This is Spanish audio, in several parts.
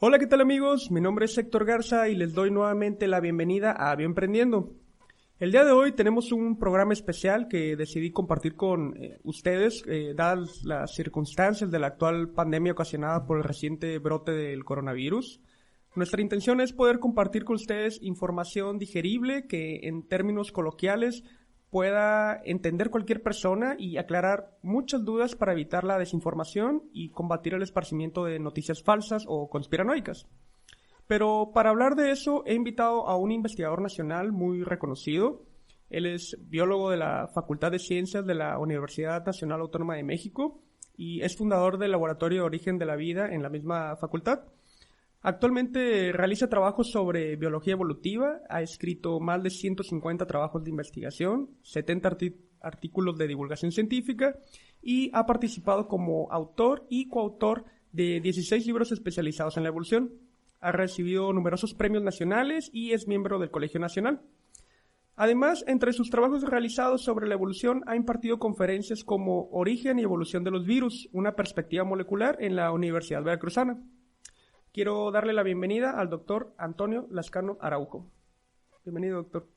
Hola, ¿qué tal amigos? Mi nombre es Héctor Garza y les doy nuevamente la bienvenida a Bioemprendiendo. El día de hoy tenemos un programa especial que decidí compartir con ustedes, dadas las circunstancias de la actual pandemia ocasionada por el reciente brote del coronavirus. Nuestra intención es poder compartir con ustedes información digerible que en términos coloquiales pueda entender cualquier persona y aclarar muchas dudas para evitar la desinformación y combatir el esparcimiento de noticias falsas o conspiranoicas. Pero para hablar de eso he invitado a un investigador nacional muy reconocido. Él es biólogo de la Facultad de Ciencias de la Universidad Nacional Autónoma de México y es fundador del Laboratorio de Origen de la Vida en la misma facultad. Actualmente realiza trabajos sobre biología evolutiva, ha escrito más de 150 trabajos de investigación, 70 artículos de divulgación científica y ha participado como autor y coautor de 16 libros especializados en la evolución. Ha recibido numerosos premios nacionales y es miembro del Colegio Nacional. Además, entre sus trabajos realizados sobre la evolución, ha impartido conferencias como Origen y Evolución de los Virus, una perspectiva molecular en la Universidad Veracruzana. Quiero darle la bienvenida al doctor Antonio Lascano Araujo. Bienvenido, doctor.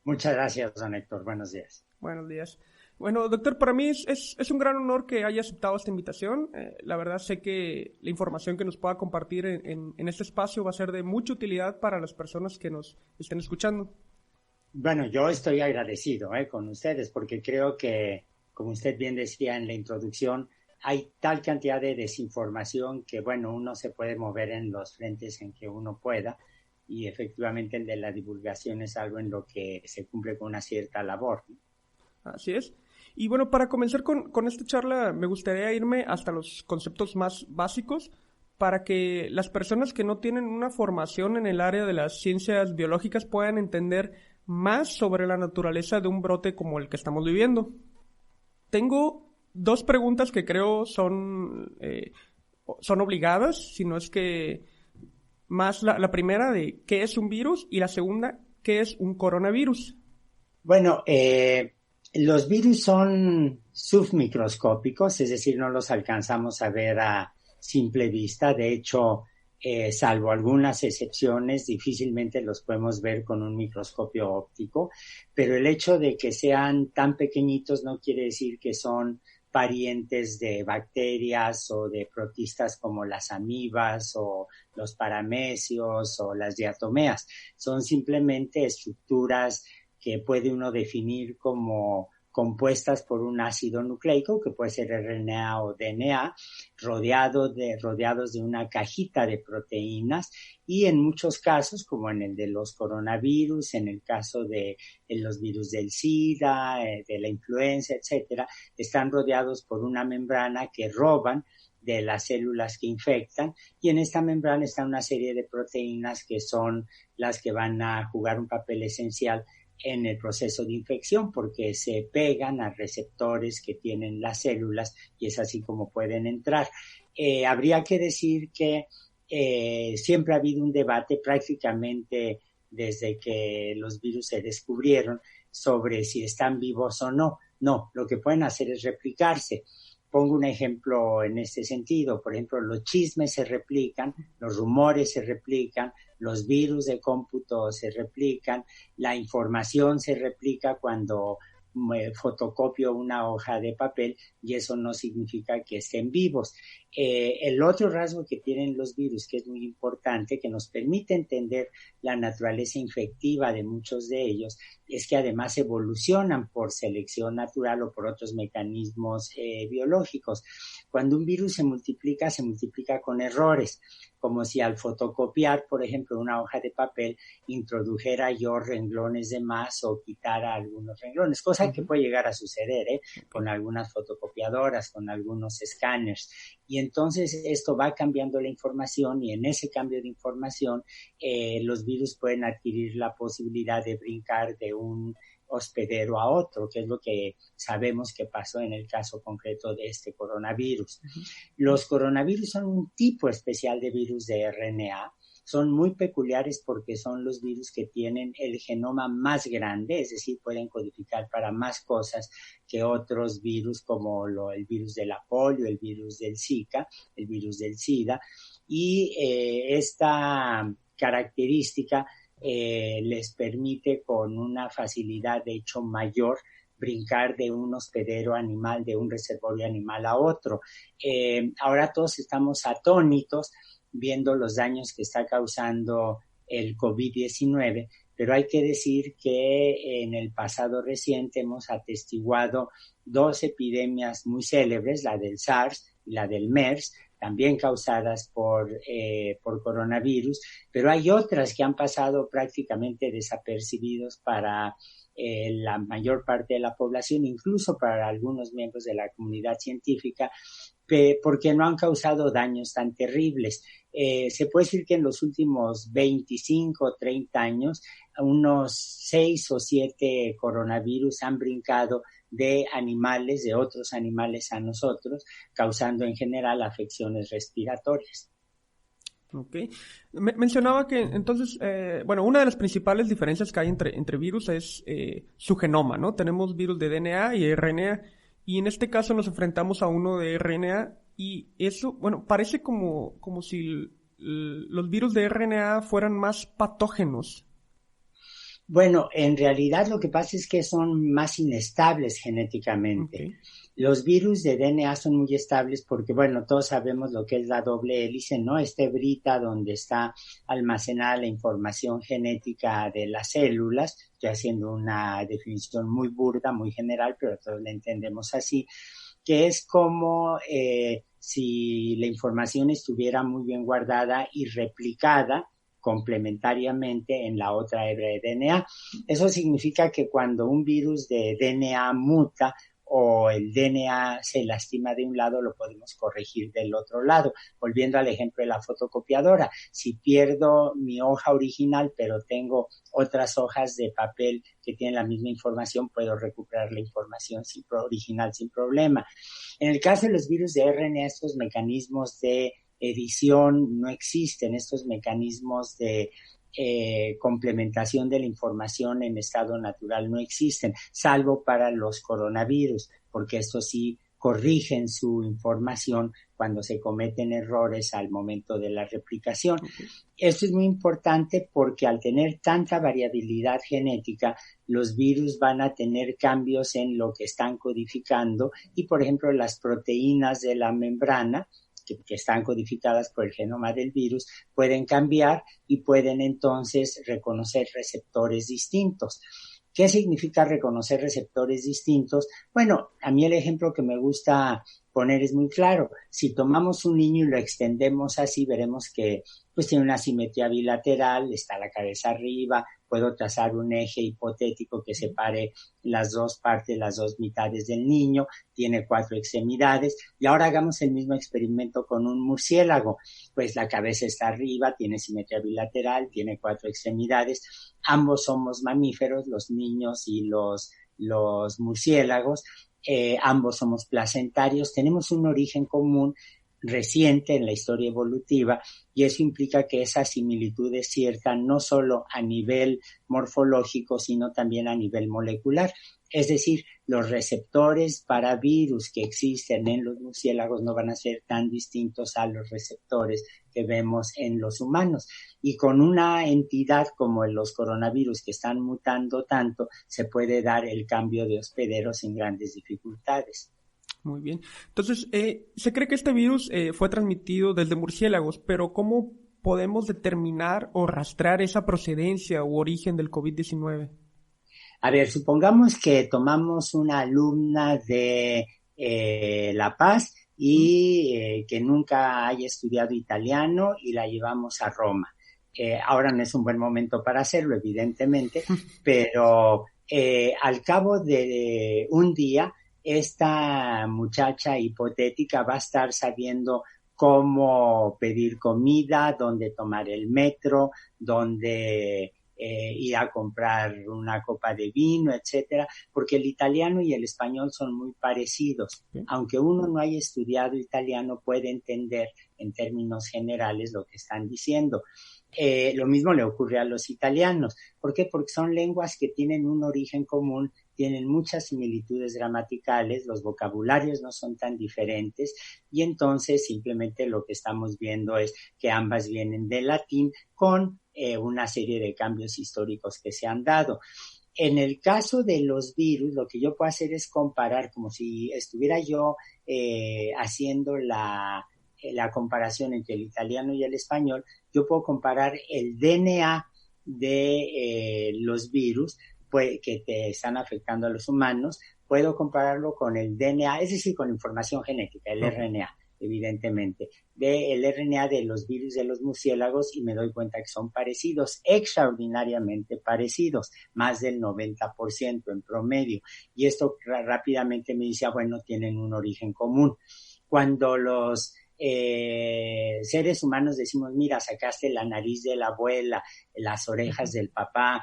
Muchas gracias, don Héctor. Buenos días. Buenos días. Bueno, doctor, para mí es un gran honor que haya aceptado esta invitación. La verdad sé que la información que nos pueda compartir en este espacio va a ser de mucha utilidad para las personas que nos estén escuchando. Bueno, yo estoy agradecido con ustedes porque creo que, como usted bien decía en la introducción, hay tal cantidad de desinformación que, bueno, uno se puede mover en los frentes en que uno pueda y efectivamente el de la divulgación es algo en lo que se cumple con una cierta labor. Así es. Y bueno, para comenzar con esta charla me gustaría irme hasta los conceptos más básicos para que las personas que no tienen una formación en el área de las ciencias biológicas puedan entender más sobre la naturaleza de un brote como el que estamos viviendo. Tengo dos preguntas que creo son obligadas, si no es que más la primera de qué es un virus y la segunda, qué es un coronavirus. Bueno, los virus son submicroscópicos, es decir, no los alcanzamos a ver a simple vista. De hecho, salvo algunas excepciones, difícilmente los podemos ver con un microscopio óptico, pero el hecho de que sean tan pequeñitos no quiere decir que son parientes de bacterias o de protistas como las amibas o los paramecios o las diatomeas. Son simplemente estructuras que puede uno definir como compuestas por un ácido nucleico, que puede ser RNA o DNA, rodeados de una cajita de proteínas, y en muchos casos, como en el de los coronavirus, en el caso de los virus del SIDA, de la influenza, etcétera, están rodeados por una membrana que roban de las células que infectan, y en esta membrana está una serie de proteínas que son las que van a jugar un papel esencial en el proceso de infección porque se pegan a receptores que tienen las células y es así como pueden entrar. Habría que decir que siempre ha habido un debate prácticamente desde que los virus se descubrieron sobre si están vivos o no. No, lo que pueden hacer es replicarse. Pongo un ejemplo en este sentido. Por ejemplo, los chismes se replican, los rumores se replican, los virus de cómputo se replican, la información se replica cuando fotocopio una hoja de papel y eso no significa que estén vivos. El otro rasgo que tienen los virus, que es muy importante, que nos permite entender la naturaleza infectiva de muchos de ellos, es que además evolucionan por selección natural o por otros mecanismos biológicos. Cuando un virus se multiplica con errores, como si al fotocopiar, por ejemplo, una hoja de papel, introdujera yo renglones de más o quitara algunos renglones, cosa que puede llegar a suceder con algunas fotocopiadoras, con algunos escáneres. Y entonces esto va cambiando la información y en ese cambio de información los virus pueden adquirir la posibilidad de brincar de un hospedero a otro, que es lo que sabemos que pasó en el caso concreto de este coronavirus. Los coronavirus son un tipo especial de virus de RNA. Son muy peculiares porque son los virus que tienen el genoma más grande, es decir, pueden codificar para más cosas que otros virus como el virus de la polio, el virus del Zika, el virus del SIDA. y esta característica les permite con una facilidad de hecho mayor brincar de un hospedero animal, de un reservorio animal a otro. Ahora todos estamos atónitos viendo los daños que está causando el COVID-19, pero hay que decir que en el pasado reciente hemos atestiguado dos epidemias muy célebres, la del SARS y la del MERS, también causadas por coronavirus, pero hay otras que han pasado prácticamente desapercibidos para la mayor parte de la población, incluso para algunos miembros de la comunidad científica, porque no han causado daños tan terribles. Se puede decir que en los últimos 25 o 30 años, unos 6 o 7 coronavirus han brincado de animales, de otros animales a nosotros, causando en general afecciones respiratorias. Ok. Mencionaba que entonces, una de las principales diferencias que hay entre virus es su genoma, ¿no? Tenemos virus de DNA y RNA, y en este caso nos enfrentamos a uno de RNA, y eso, parece como si los virus de RNA fueran más patógenos. Bueno, en realidad lo que pasa es que son más inestables genéticamente. Okay. Los virus de DNA son muy estables porque, todos sabemos lo que es la doble hélice, ¿no? Esta hebrita donde está almacenada la información genética de las células. Estoy haciendo una definición muy burda, muy general, pero todos la entendemos así, que es como si la información estuviera muy bien guardada y replicada complementariamente en la otra hebra de DNA. Eso significa que cuando un virus de DNA muta o el DNA se lastima de un lado, lo podemos corregir del otro lado. Volviendo al ejemplo de la fotocopiadora, si pierdo mi hoja original, pero tengo otras hojas de papel que tienen la misma información, puedo recuperar la información original sin problema. En el caso de los virus de RNA, estos mecanismos de edición no existen, estos mecanismos de complementación de la información en estado natural no existen, salvo para los coronavirus, porque estos sí corrigen su información cuando se cometen errores al momento de la replicación. Okay. Esto es muy importante porque al tener tanta variabilidad genética, los virus van a tener cambios en lo que están codificando y, por ejemplo, las proteínas de la membrana que están codificadas por el genoma del virus, pueden cambiar y pueden entonces reconocer receptores distintos. ¿Qué significa reconocer receptores distintos? Bueno, a mí el ejemplo que me gusta poner es muy claro. Si tomamos un niño y lo extendemos así, veremos que pues tiene una simetría bilateral, está la cabeza arriba, puedo trazar un eje hipotético que separe las dos partes, las dos mitades del niño, tiene 4 extremidades, y ahora hagamos el mismo experimento con un murciélago, pues la cabeza está arriba, tiene simetría bilateral, tiene 4 extremidades, ambos somos mamíferos, los niños y los murciélagos, ambos somos placentarios, tenemos un origen común reciente en la historia evolutiva y eso implica que esa similitud es cierta no solo a nivel morfológico sino también a nivel molecular. Es decir, los receptores para virus que existen en los murciélagos no van a ser tan distintos a los receptores que vemos en los humanos. Y con una entidad como los coronavirus que están mutando tanto, se puede dar el cambio de hospederos sin grandes dificultades. Muy bien. Entonces, se cree que este virus fue transmitido desde murciélagos, pero ¿cómo podemos determinar o rastrear esa procedencia u origen del COVID-19? A ver, supongamos que tomamos una alumna de La Paz y que nunca haya estudiado italiano y la llevamos a Roma. Ahora no es un buen momento para hacerlo, evidentemente, pero al cabo de un día, esta muchacha hipotética va a estar sabiendo cómo pedir comida, dónde tomar el metro, dónde ir a comprar una copa de vino, etcétera, porque el italiano y el español son muy parecidos. Aunque uno no haya estudiado italiano, puede entender en términos generales lo que están diciendo. Lo mismo le ocurre a los italianos. ¿Por qué? Porque son lenguas que tienen un origen común tienen muchas similitudes gramaticales, los vocabularios no son tan diferentes y entonces simplemente lo que estamos viendo es que ambas vienen del latín con una serie de cambios históricos que se han dado. En el caso de los virus, lo que yo puedo hacer es comparar, como si estuviera yo haciendo la comparación entre el italiano y el español. Yo puedo comparar el DNA de los virus pues, que te están afectando a los humanos. Puedo compararlo con el DNA, es decir, con información genética, el RNA, evidentemente, del RNA de los virus de los murciélagos y me doy cuenta que son parecidos, extraordinariamente parecidos, más del 90% en promedio. Y esto rápidamente me dice, bueno, tienen un origen común. Cuando los seres humanos decimos, mira, sacaste la nariz de la abuela, las orejas del papá,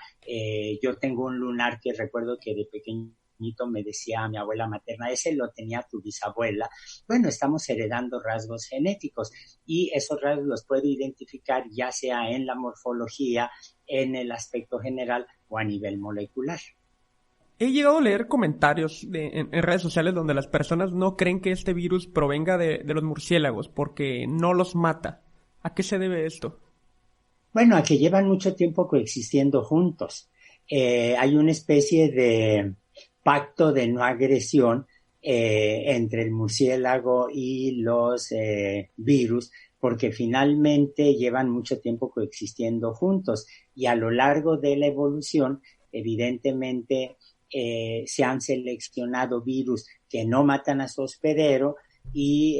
yo tengo un lunar que recuerdo que de pequeñito me decía mi abuela materna, ese lo tenía tu bisabuela. Bueno, estamos heredando rasgos genéticos y esos rasgos los puedo identificar ya sea en la morfología, en el aspecto general o a nivel molecular. He llegado a leer comentarios en redes sociales donde las personas no creen que este virus provenga de los murciélagos porque no los mata. ¿A qué se debe esto? Bueno, a que llevan mucho tiempo coexistiendo juntos. Hay una especie de pacto de no agresión entre el murciélago y los virus, porque finalmente llevan mucho tiempo coexistiendo juntos y a lo largo de la evolución, evidentemente, se han seleccionado virus que no matan a su hospedero y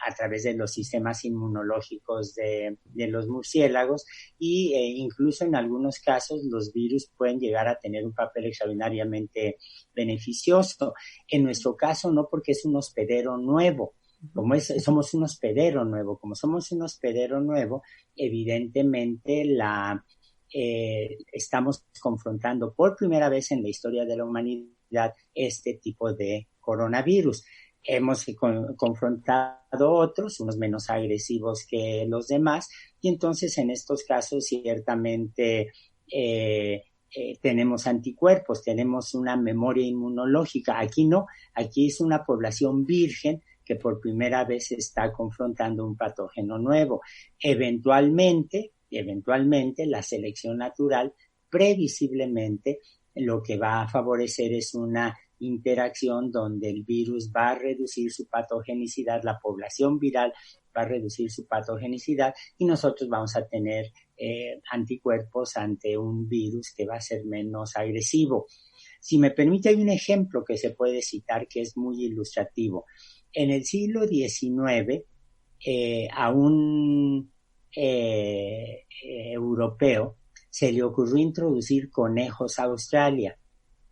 a través de los sistemas inmunológicos de los murciélagos y incluso en algunos casos los virus pueden llegar a tener un papel extraordinariamente beneficioso. En nuestro caso no, porque es un hospedero nuevo. Somos un hospedero nuevo. Como somos un hospedero nuevo, evidentemente estamos confrontando por primera vez en la historia de la humanidad este tipo de coronavirus. Hemos confrontado otros, unos menos agresivos que los demás, y entonces en estos casos ciertamente tenemos anticuerpos, tenemos una memoria inmunológica. Aquí no, aquí es una población virgen que por primera vez está confrontando un patógeno nuevo. Eventualmente, la selección natural, previsiblemente, lo que va a favorecer es una interacción donde el virus va a reducir su patogenicidad, la población viral va a reducir su patogenicidad y nosotros vamos a tener anticuerpos ante un virus que va a ser menos agresivo. Si me permite, hay un ejemplo que se puede citar que es muy ilustrativo. En el siglo XIX, a un europeo se le ocurrió introducir conejos a Australia.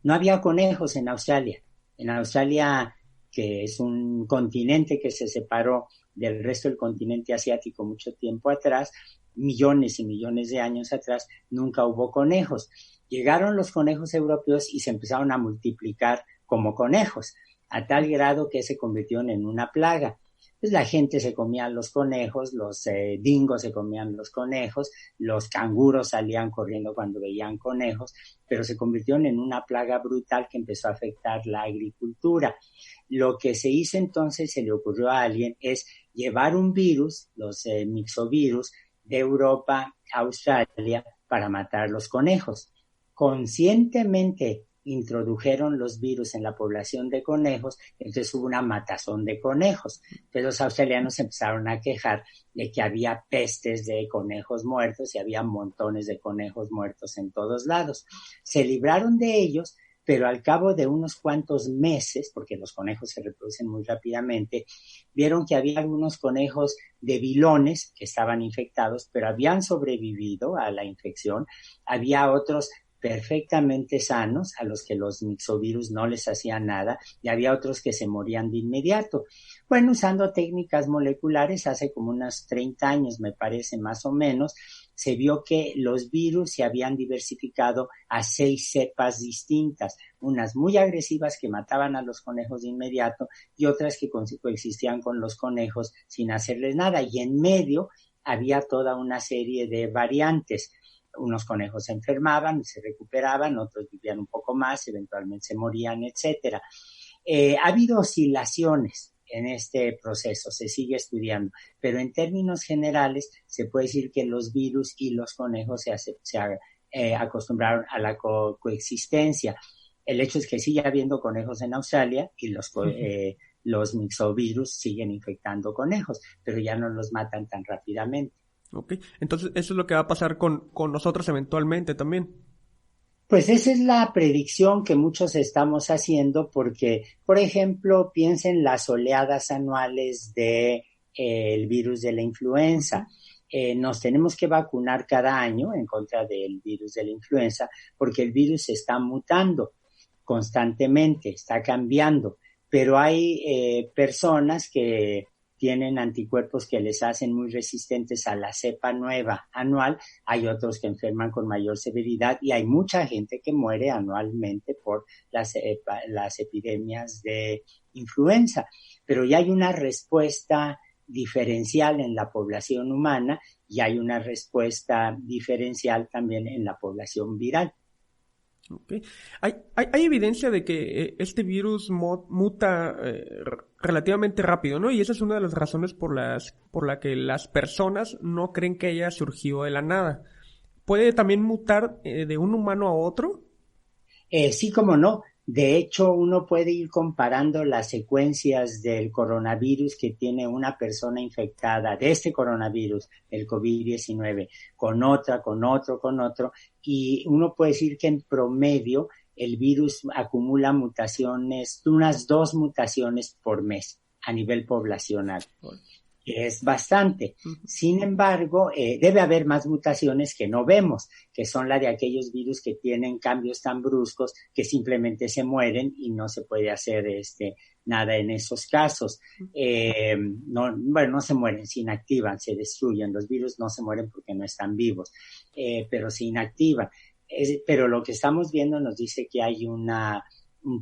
No había conejos en Australia. En Australia, que es un continente que se separó del resto del continente asiático mucho tiempo atrás, millones y millones de años atrás, nunca hubo conejos. Llegaron los conejos europeos y se empezaron a multiplicar como conejos, a tal grado que se convirtieron en una plaga. Pues la gente se comía los conejos, los dingos se comían los conejos, los canguros salían corriendo cuando veían conejos, pero se convirtieron en una plaga brutal que empezó a afectar la agricultura. Lo que se hizo entonces, se le ocurrió a alguien, es llevar un virus, los mixovirus, de Europa a Australia para matar los conejos. Conscientemente introdujeron los virus en la población de conejos, entonces hubo una matazón de conejos. Entonces los australianos empezaron a quejar de que había pestes de conejos muertos y había montones de conejos muertos en todos lados. Se libraron de ellos, pero al cabo de unos cuantos meses, porque los conejos se reproducen muy rápidamente, vieron que había algunos conejos debilones que estaban infectados, pero habían sobrevivido a la infección. Había otros perfectamente sanos, a los que los mixovirus no les hacían nada, y había otros que se morían de inmediato. Bueno, usando técnicas moleculares, hace como unos 30 años, me parece, más o menos, se vio que los virus se habían diversificado a 6 cepas distintas, unas muy agresivas que mataban a los conejos de inmediato y otras que coexistían con los conejos sin hacerles nada, y en medio había toda una serie de variantes. unos conejos se enfermaban, se recuperaban, otros vivían un poco más, eventualmente se morían, etcétera. Ha habido oscilaciones en este proceso, se sigue estudiando, pero en términos generales se puede decir que los virus y los conejos se acostumbraron a la coexistencia. El hecho es que sigue habiendo conejos en Australia y los mixovirus siguen infectando conejos, pero ya no los matan tan rápidamente. Ok, entonces eso es lo que va a pasar con nosotros eventualmente también. Pues esa es la predicción que muchos estamos haciendo porque, por ejemplo, piensen las oleadas anuales de el virus de la influenza. Nos tenemos que vacunar cada año en contra del virus de la influenza porque el virus está mutando constantemente, está cambiando, pero hay personas que tienen anticuerpos que les hacen muy resistentes a la cepa nueva anual, hay otros que enferman con mayor severidad y hay mucha gente que muere anualmente por las epidemias de influenza, pero ya hay una respuesta diferencial en la población humana y hay una respuesta diferencial también en la población viral. Okay. Hay evidencia de que este virus muta relativamente rápido, ¿no? Y esa es una de las razones por la que las personas no creen que haya surgido de la nada. ¿Puede también mutar de un humano a otro? Sí, como no. De hecho, uno puede ir comparando las secuencias del coronavirus que tiene una persona infectada de este coronavirus, el COVID-19, con otra, con otro, y uno puede decir que en promedio el virus acumula mutaciones, unas 2 mutaciones por mes a nivel poblacional. Es bastante. Sin embargo, debe haber más mutaciones que no vemos, que son la de aquellos virus que tienen cambios tan bruscos que simplemente se mueren y no se puede hacer nada en esos casos. No se mueren, se inactivan, se destruyen. Los virus no se mueren porque no están vivos, pero se inactivan. Pero lo que estamos viendo nos dice que hay un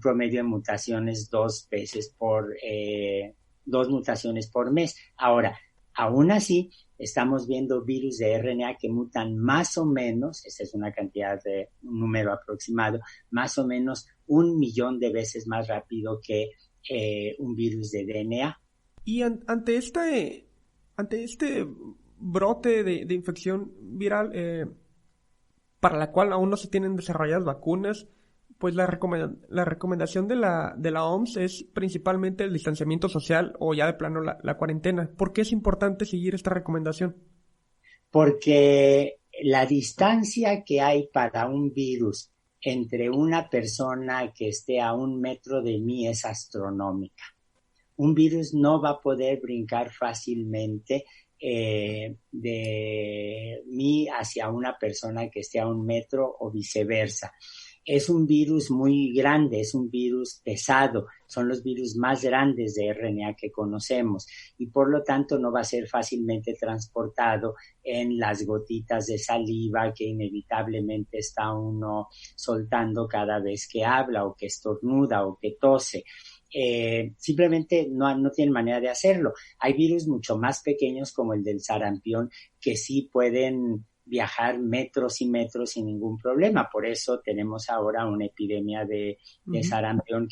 promedio de mutaciones 2 mutaciones por mes. Ahora, aún así, estamos viendo virus de RNA que mutan más o menos, esa es una cantidad un número aproximado, más o menos 1 millón de veces más rápido que un virus de DNA. Y ante este brote de infección viral, para la cual aún no se tienen desarrolladas vacunas, pues la recomendación de la OMS es principalmente el distanciamiento social o ya de plano la cuarentena. ¿Por qué es importante seguir esta recomendación? Porque la distancia que hay para un virus entre una persona que esté a 1 metro de mí es astronómica. Un virus no va a poder brincar fácilmente de mí hacia una persona que esté a 1 metro o viceversa. Es un virus muy grande, es un virus pesado, son los virus más grandes de RNA que conocemos y por lo tanto no va a ser fácilmente transportado en las gotitas de saliva que inevitablemente está uno soltando cada vez que habla o que estornuda o que tose. Simplemente no tienen manera de hacerlo. Hay virus mucho más pequeños como el del sarampión que sí pueden viajar metros y metros sin ningún problema. Por eso tenemos ahora una epidemia de sarampión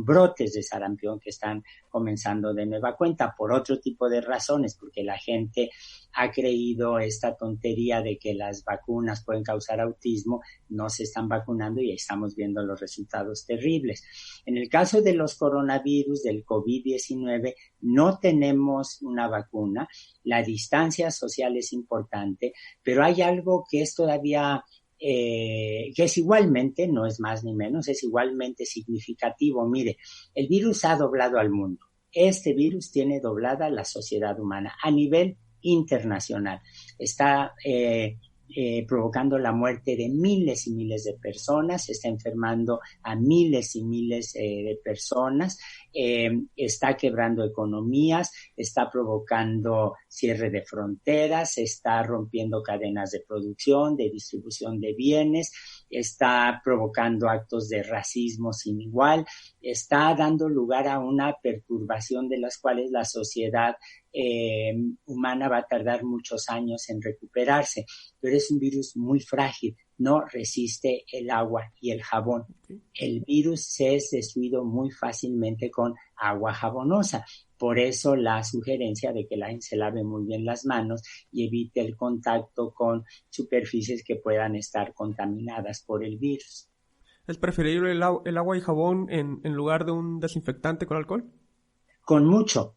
brotes de sarampión que están comenzando de nueva cuenta por otro tipo de razones, porque la gente ha creído esta tontería de que las vacunas pueden causar autismo, no se están vacunando y estamos viendo los resultados terribles. En el caso de los coronavirus, del COVID-19, no tenemos una vacuna, la distancia social es importante, pero hay algo que es todavía, que es igualmente, no es más ni menos, es igualmente significativo. Mire, el virus ha doblado al mundo. Este virus tiene doblada la sociedad humana a nivel internacional. Está provocando la muerte de miles y miles de personas, está enfermando a miles y miles de personas, está quebrando economías, está provocando cierre de fronteras, está rompiendo cadenas de producción, de distribución de bienes, está provocando actos de racismo sin igual, está dando lugar a una perturbación de las cuales la sociedad humana va a tardar muchos años en recuperarse, pero es un virus muy frágil, no resiste el agua y el jabón. El virus se es destruido muy fácilmente con agua jabonosa. Por eso la sugerencia de que la gente se lave muy bien las manos y evite el contacto con superficies que puedan estar contaminadas por el virus. ¿Es preferible el agua y jabón en lugar de un desinfectante con alcohol? Con mucho.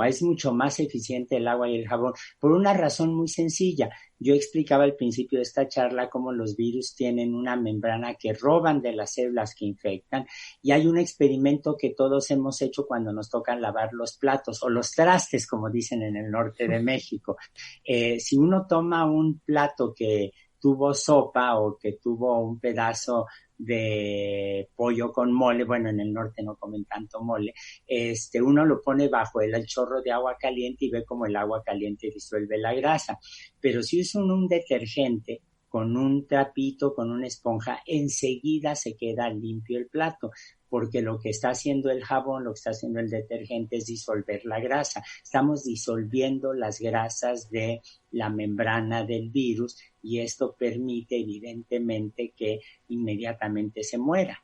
Es mucho más eficiente el agua y el jabón por una razón muy sencilla. Yo explicaba al principio de esta charla cómo los virus tienen una membrana que roban de las células que infectan, y hay un experimento que todos hemos hecho cuando nos toca lavar los platos o los trastes, como dicen en el norte de México. Si uno toma un plato que tuvo sopa o que tuvo un pedazo de pollo con mole, bueno, en el norte no comen tanto mole, uno lo pone bajo el chorro de agua caliente y ve como el agua caliente disuelve la grasa. Pero si usa un detergente con un trapito, con una esponja, enseguida se queda limpio el plato, porque lo que está haciendo el jabón, lo que está haciendo el detergente es disolver la grasa. Estamos disolviendo las grasas de la membrana del virus y esto permite evidentemente que inmediatamente se muera.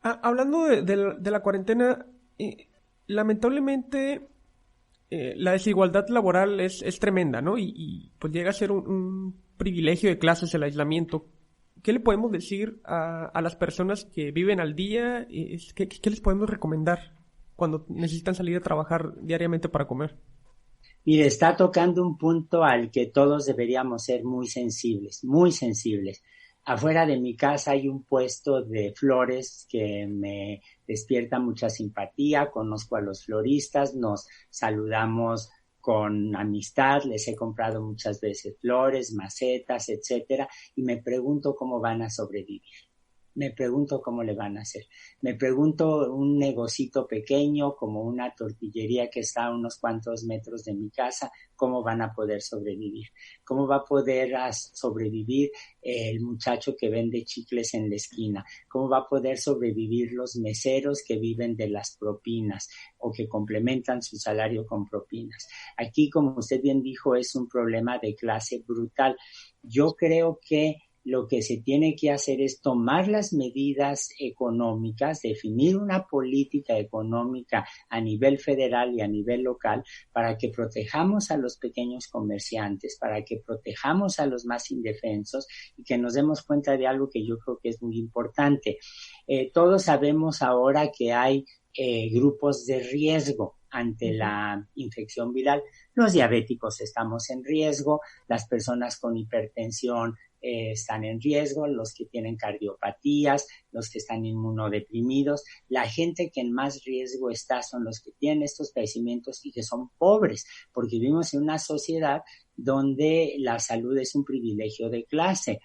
Hablando de la cuarentena, lamentablemente la desigualdad laboral es tremenda, ¿no? Y pues llega a ser un privilegio de clases el aislamiento. ¿Qué le podemos decir a las personas que viven al día? ¿Qué les podemos recomendar cuando necesitan salir a trabajar diariamente para comer? Mire, está tocando un punto al que todos deberíamos ser muy sensibles, muy sensibles. Afuera de mi casa hay un puesto de flores que me despierta mucha simpatía. Conozco a los floristas, nos saludamos con amistad, les he comprado muchas veces flores, macetas, etcétera, y me pregunto cómo van a sobrevivir. Me pregunto cómo le van a hacer. Me pregunto un negocito pequeño como una tortillería que está a unos cuantos metros de mi casa, cómo van a poder sobrevivir. ¿Cómo va a poder sobrevivir el muchacho que vende chicles en la esquina? ¿Cómo va a poder sobrevivir los meseros que viven de las propinas o que complementan su salario con propinas? Aquí, como usted bien dijo, es un problema de clase brutal. Yo creo que lo que se tiene que hacer es tomar las medidas económicas, definir una política económica a nivel federal y a nivel local para que protejamos a los pequeños comerciantes, para que protejamos a los más indefensos y que nos demos cuenta de algo que yo creo que es muy importante. Todos sabemos ahora que hay grupos de riesgo ante la infección viral. Los diabéticos estamos en riesgo, las personas con hipertensión están en riesgo, los que tienen cardiopatías, los que están inmunodeprimidos. La gente que en más riesgo está son los que tienen estos padecimientos y que son pobres, porque vivimos en una sociedad donde la salud es un privilegio de clase.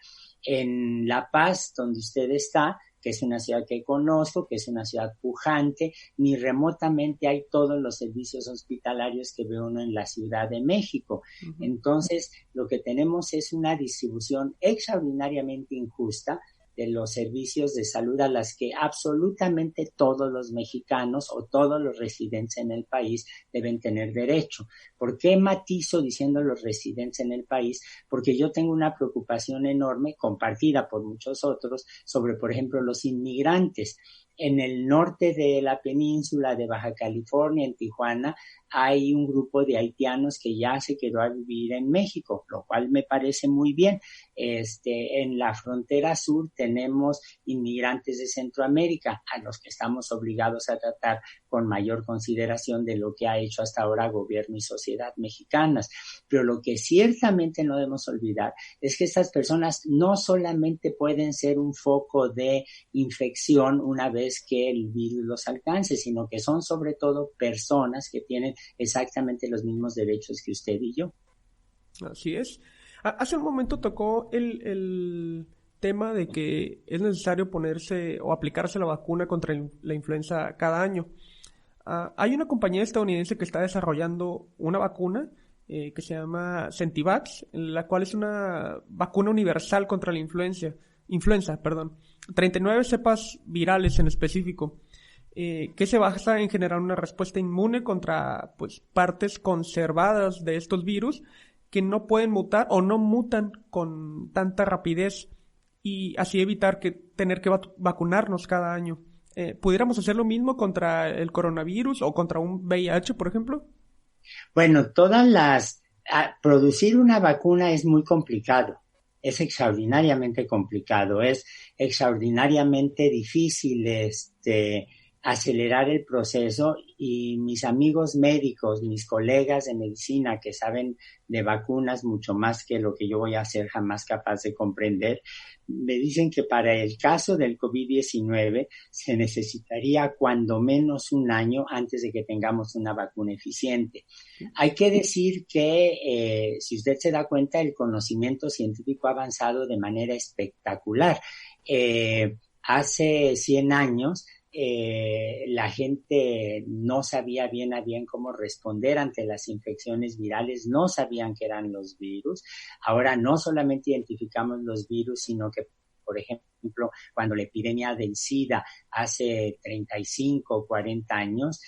En La Paz, donde usted está, que es una ciudad que conozco, que es una ciudad pujante, ni remotamente hay todos los servicios hospitalarios que ve uno en la Ciudad de México. Uh-huh. Entonces, lo que tenemos es una distribución extraordinariamente injusta de los servicios de salud a las que absolutamente todos los mexicanos o todos los residentes en el país deben tener derecho. ¿Por qué matizo diciendo los residentes en el país? Porque yo tengo una preocupación enorme, compartida por muchos otros, sobre, por ejemplo, los inmigrantes. En el norte de la península de Baja California, en Tijuana, hay un grupo de haitianos que ya se quedó a vivir en México, lo cual me parece muy bien. En la frontera sur tenemos inmigrantes de Centroamérica, a los que estamos obligados a tratar con mayor consideración de lo que ha hecho hasta ahora gobierno y sociedad mexicanas. Pero lo que ciertamente no debemos olvidar es que estas personas no solamente pueden ser un foco de infección una vez que el virus los alcance, sino que son sobre todo personas que tienen exactamente los mismos derechos que usted y yo. Así es. Hace un momento tocó el tema de que es necesario ponerse o aplicarse la vacuna contra la influenza cada año. Hay una compañía estadounidense que está desarrollando una vacuna que se llama Centivax, la cual es una vacuna universal contra la influenza, 39 cepas virales en específico, que se basa en generar una respuesta inmune contra pues partes conservadas de estos virus que no pueden mutar o no mutan con tanta rapidez, y así evitar tener que vacunarnos cada año. ¿Pudiéramos hacer lo mismo contra el coronavirus o contra un VIH, por ejemplo? Bueno, producir una vacuna es muy complicado, es extraordinariamente complicado, es extraordinariamente difícil acelerar el proceso, y mis amigos médicos, mis colegas de medicina que saben de vacunas mucho más que lo que yo voy a ser jamás capaz de comprender, me dicen que para el caso del COVID-19 se necesitaría cuando menos un año antes de que tengamos una vacuna eficiente. Hay que decir que, si usted se da cuenta, el conocimiento científico ha avanzado de manera espectacular. Hace 100 años, la gente no sabía bien a bien cómo responder ante las infecciones virales, no sabían qué eran los virus. Ahora no solamente identificamos los virus, sino que, por ejemplo, cuando la epidemia del SIDA hace 35 o 40 años,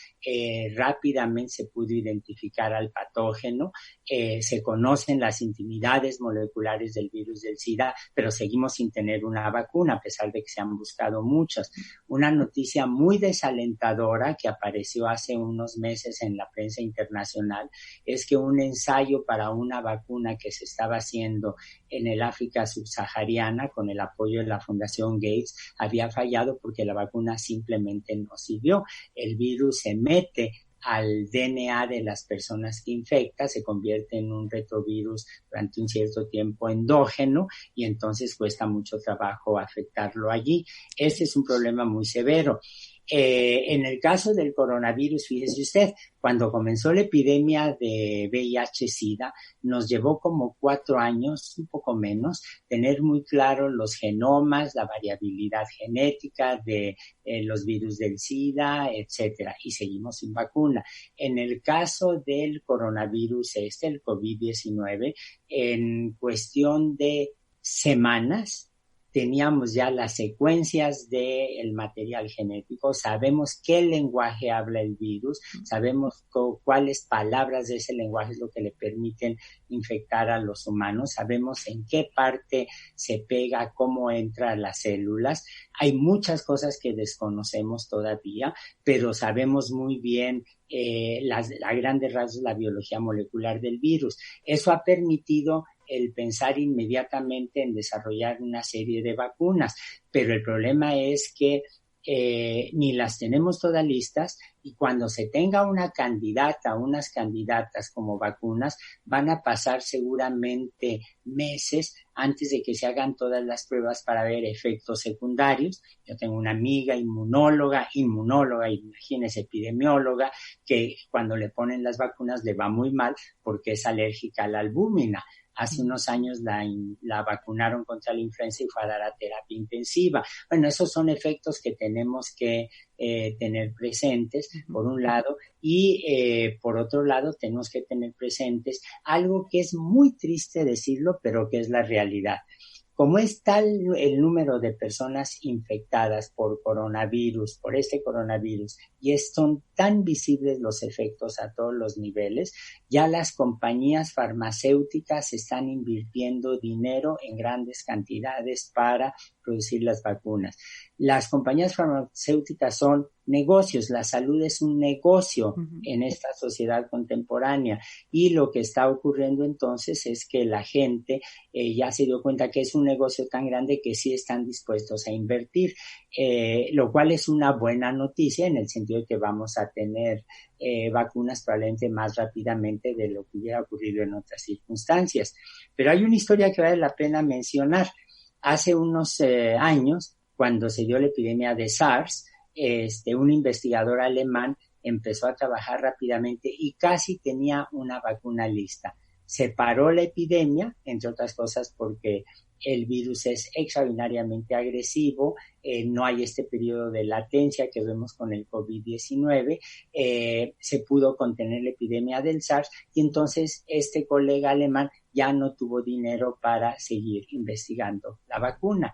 rápidamente se pudo identificar al patógeno, se conocen las intimidades moleculares del virus del SIDA, pero seguimos sin tener una vacuna, a pesar de que se han buscado muchas. Una noticia muy desalentadora que apareció hace unos meses en la prensa internacional es que un ensayo para una vacuna que se estaba haciendo en el África subsahariana con el apoyo de la Fundación Gates había fallado porque la vacuna simplemente no sirvió. El virus se mete al DNA de las personas que infecta, se convierte en un retrovirus durante un cierto tiempo endógeno, y entonces cuesta mucho trabajo afectarlo allí. Ese es un problema muy severo. En el caso del coronavirus, fíjese usted, cuando comenzó la epidemia de VIH-Sida, nos llevó como 4 años, un poco menos, tener muy claros los genomas, la variabilidad genética de los virus del SIDA, etcétera, y seguimos sin vacuna. En el caso del coronavirus el COVID-19, en cuestión de semanas, teníamos ya las secuencias del material genético, sabemos qué lenguaje habla el virus, sabemos cuáles palabras de ese lenguaje es lo que le permiten infectar a los humanos, sabemos en qué parte se pega, cómo entra a las células. Hay muchas cosas que desconocemos todavía, pero sabemos muy bien a grandes rasgos la biología molecular del virus. Eso ha permitido el pensar inmediatamente en desarrollar una serie de vacunas, pero el problema es que ni las tenemos todas listas, y cuando se tenga una candidata, unas candidatas como vacunas, van a pasar seguramente meses antes de que se hagan todas las pruebas para ver efectos secundarios. Yo tengo una amiga inmunóloga, imagínese, epidemióloga, que cuando le ponen las vacunas le va muy mal porque es alérgica a la albúmina. Hace unos años la vacunaron contra la influenza y fue a dar a terapia intensiva. Bueno, esos son efectos que tenemos que tener presentes, por un lado, y por otro lado tenemos que tener presentes algo que es muy triste decirlo, pero que es la realidad. Como es tal el número de personas infectadas por coronavirus, por este coronavirus, y son tan visibles los efectos a todos los niveles, ya las compañías farmacéuticas están invirtiendo dinero en grandes cantidades para producir las vacunas. Las compañías farmacéuticas son negocios, la salud es un negocio en esta sociedad contemporánea, y lo que está ocurriendo entonces es que la gente ya se dio cuenta que es un negocio tan grande que sí están dispuestos a invertir, lo cual es una buena noticia en el sentido de que vamos a tener vacunas probablemente más rápidamente de lo que hubiera ocurrido en otras circunstancias. Pero hay una historia que vale la pena mencionar. Hace unos años, cuando se dio la epidemia de SARS, un investigador alemán empezó a trabajar rápidamente y casi tenía una vacuna lista. Se paró la epidemia, entre otras cosas porque el virus es extraordinariamente agresivo, no hay este periodo de latencia que vemos con el COVID-19, se pudo contener la epidemia del SARS y entonces este colega alemán ya no tuvo dinero para seguir investigando la vacuna.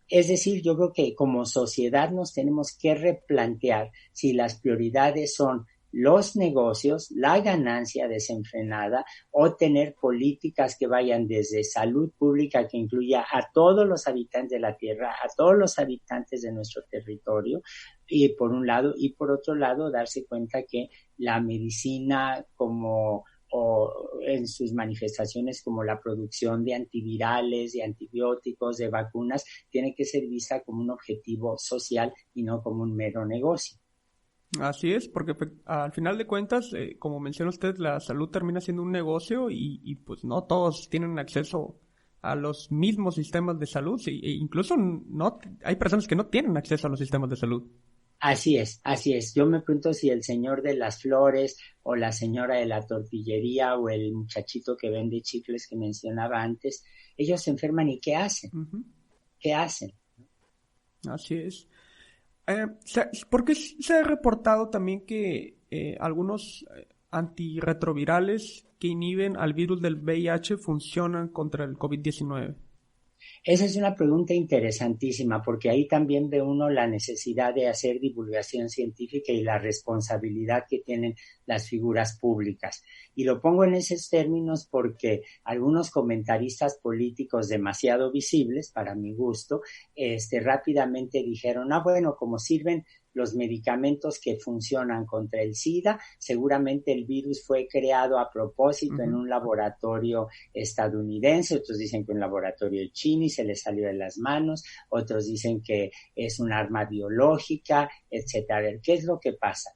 Es decir, yo creo que como sociedad nos tenemos que replantear si las prioridades son los negocios, la ganancia desenfrenada o tener políticas que vayan desde salud pública que incluya a todos los habitantes de la tierra, a todos los habitantes de nuestro territorio, y por un lado, y por otro lado darse cuenta que la medicina o en sus manifestaciones como la producción de antivirales, de antibióticos, de vacunas, tiene que ser vista como un objetivo social y no como un mero negocio. Así es, porque al final de cuentas, como menciona usted, la salud termina siendo un negocio y pues no todos tienen acceso a los mismos sistemas de salud, e incluso no hay personas que no tienen acceso a los sistemas de salud. Así es, así es. Yo me pregunto si el señor de las flores o la señora de la tortillería o el muchachito que vende chicles que mencionaba antes, ellos se enferman y ¿qué hacen? Uh-huh. ¿Qué hacen? Así es. Porque se ha reportado también que algunos antirretrovirales que inhiben al virus del VIH funcionan contra el COVID-19. Esa es una pregunta interesantísima porque ahí también ve uno la necesidad de hacer divulgación científica y la responsabilidad que tienen las figuras públicas. Y lo pongo en esos términos porque algunos comentaristas políticos demasiado visibles, para mi gusto, rápidamente dijeron, bueno, como sirven los medicamentos que funcionan contra el SIDA, seguramente el virus fue creado a propósito en un laboratorio estadounidense, otros dicen que un laboratorio chino y se le salió de las manos, otros dicen que es un arma biológica, etcétera. A ver, ¿qué es lo que pasa?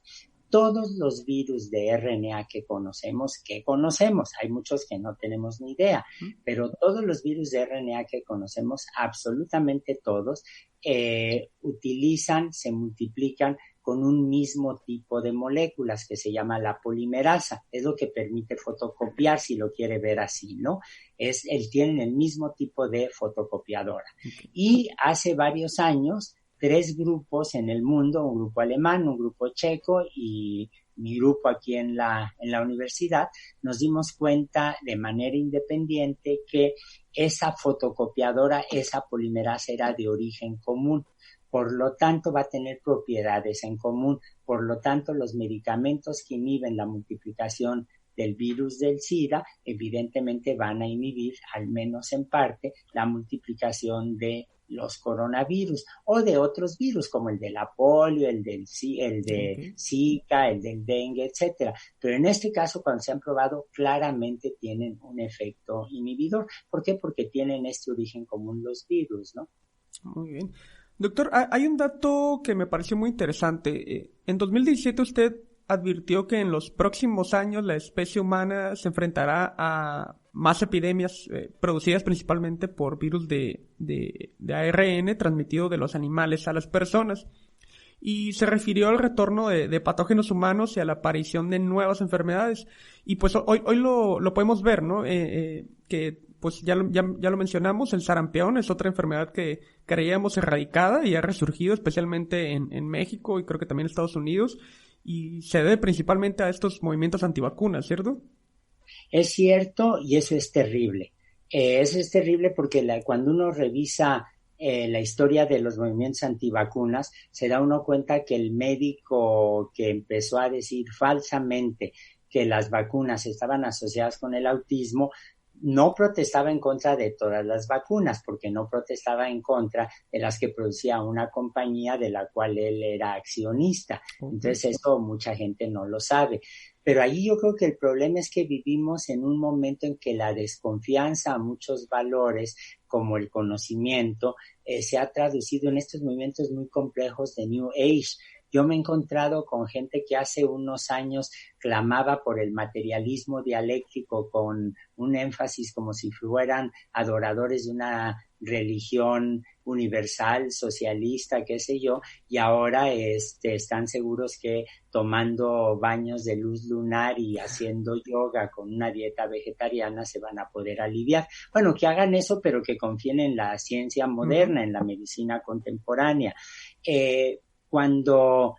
Todos los virus de RNA que conocemos, hay muchos que no tenemos ni idea, pero todos los virus de RNA que conocemos, absolutamente todos, se multiplican con un mismo tipo de moléculas que se llama la polimerasa. Es lo que permite fotocopiar, si lo quiere ver así, ¿no? Tienen el mismo tipo de fotocopiadora. Okay. Y hace varios años, 3 grupos en el mundo, un grupo alemán, un grupo checo y mi grupo aquí en la universidad, nos dimos cuenta de manera independiente que esa fotocopiadora, esa polimerasa era de origen común. Por lo tanto, va a tener propiedades en común. Por lo tanto, los medicamentos que inhiben la multiplicación del virus del SIDA, evidentemente van a inhibir, al menos en parte, la multiplicación de los coronavirus o de otros virus como el de la polio, el de Zika, el del dengue, etcétera. Pero en este caso, cuando se han probado, claramente tienen un efecto inhibidor. ¿Por qué? Porque tienen este origen común los virus, ¿no? Muy bien. Doctor, hay un dato que me pareció muy interesante. En 2017 usted advirtió que en los próximos años la especie humana se enfrentará a más epidemias producidas principalmente por virus de ARN transmitido de los animales a las personas. Y se refirió al retorno de patógenos humanos y a la aparición de nuevas enfermedades. Y pues hoy lo podemos ver, ¿no? Que pues ya lo mencionamos, el sarampión es otra enfermedad que creíamos erradicada y ha resurgido especialmente en México y creo que también en Estados Unidos. Y se debe principalmente a estos movimientos antivacunas, ¿cierto? Es cierto, y eso es terrible. Eso es terrible porque cuando uno revisa la historia de los movimientos antivacunas, se da uno cuenta que el médico que empezó a decir falsamente que las vacunas estaban asociadas con el autismo, no protestaba en contra de todas las vacunas, porque no protestaba en contra de las que producía una compañía de la cual él era accionista. Entonces eso mucha gente no lo sabe. Pero ahí yo creo que el problema es que vivimos en un momento en que la desconfianza a muchos valores, como el conocimiento, se ha traducido en estos movimientos muy complejos de New Age, Yo me he encontrado con gente que hace unos años clamaba por el materialismo dialéctico con un énfasis como si fueran adoradores de una religión universal, socialista, qué sé yo, y ahora están seguros que tomando baños de luz lunar y haciendo yoga con una dieta vegetariana se van a poder aliviar. Bueno, que hagan eso, pero que confíen en la ciencia moderna, en la medicina contemporánea. Cuando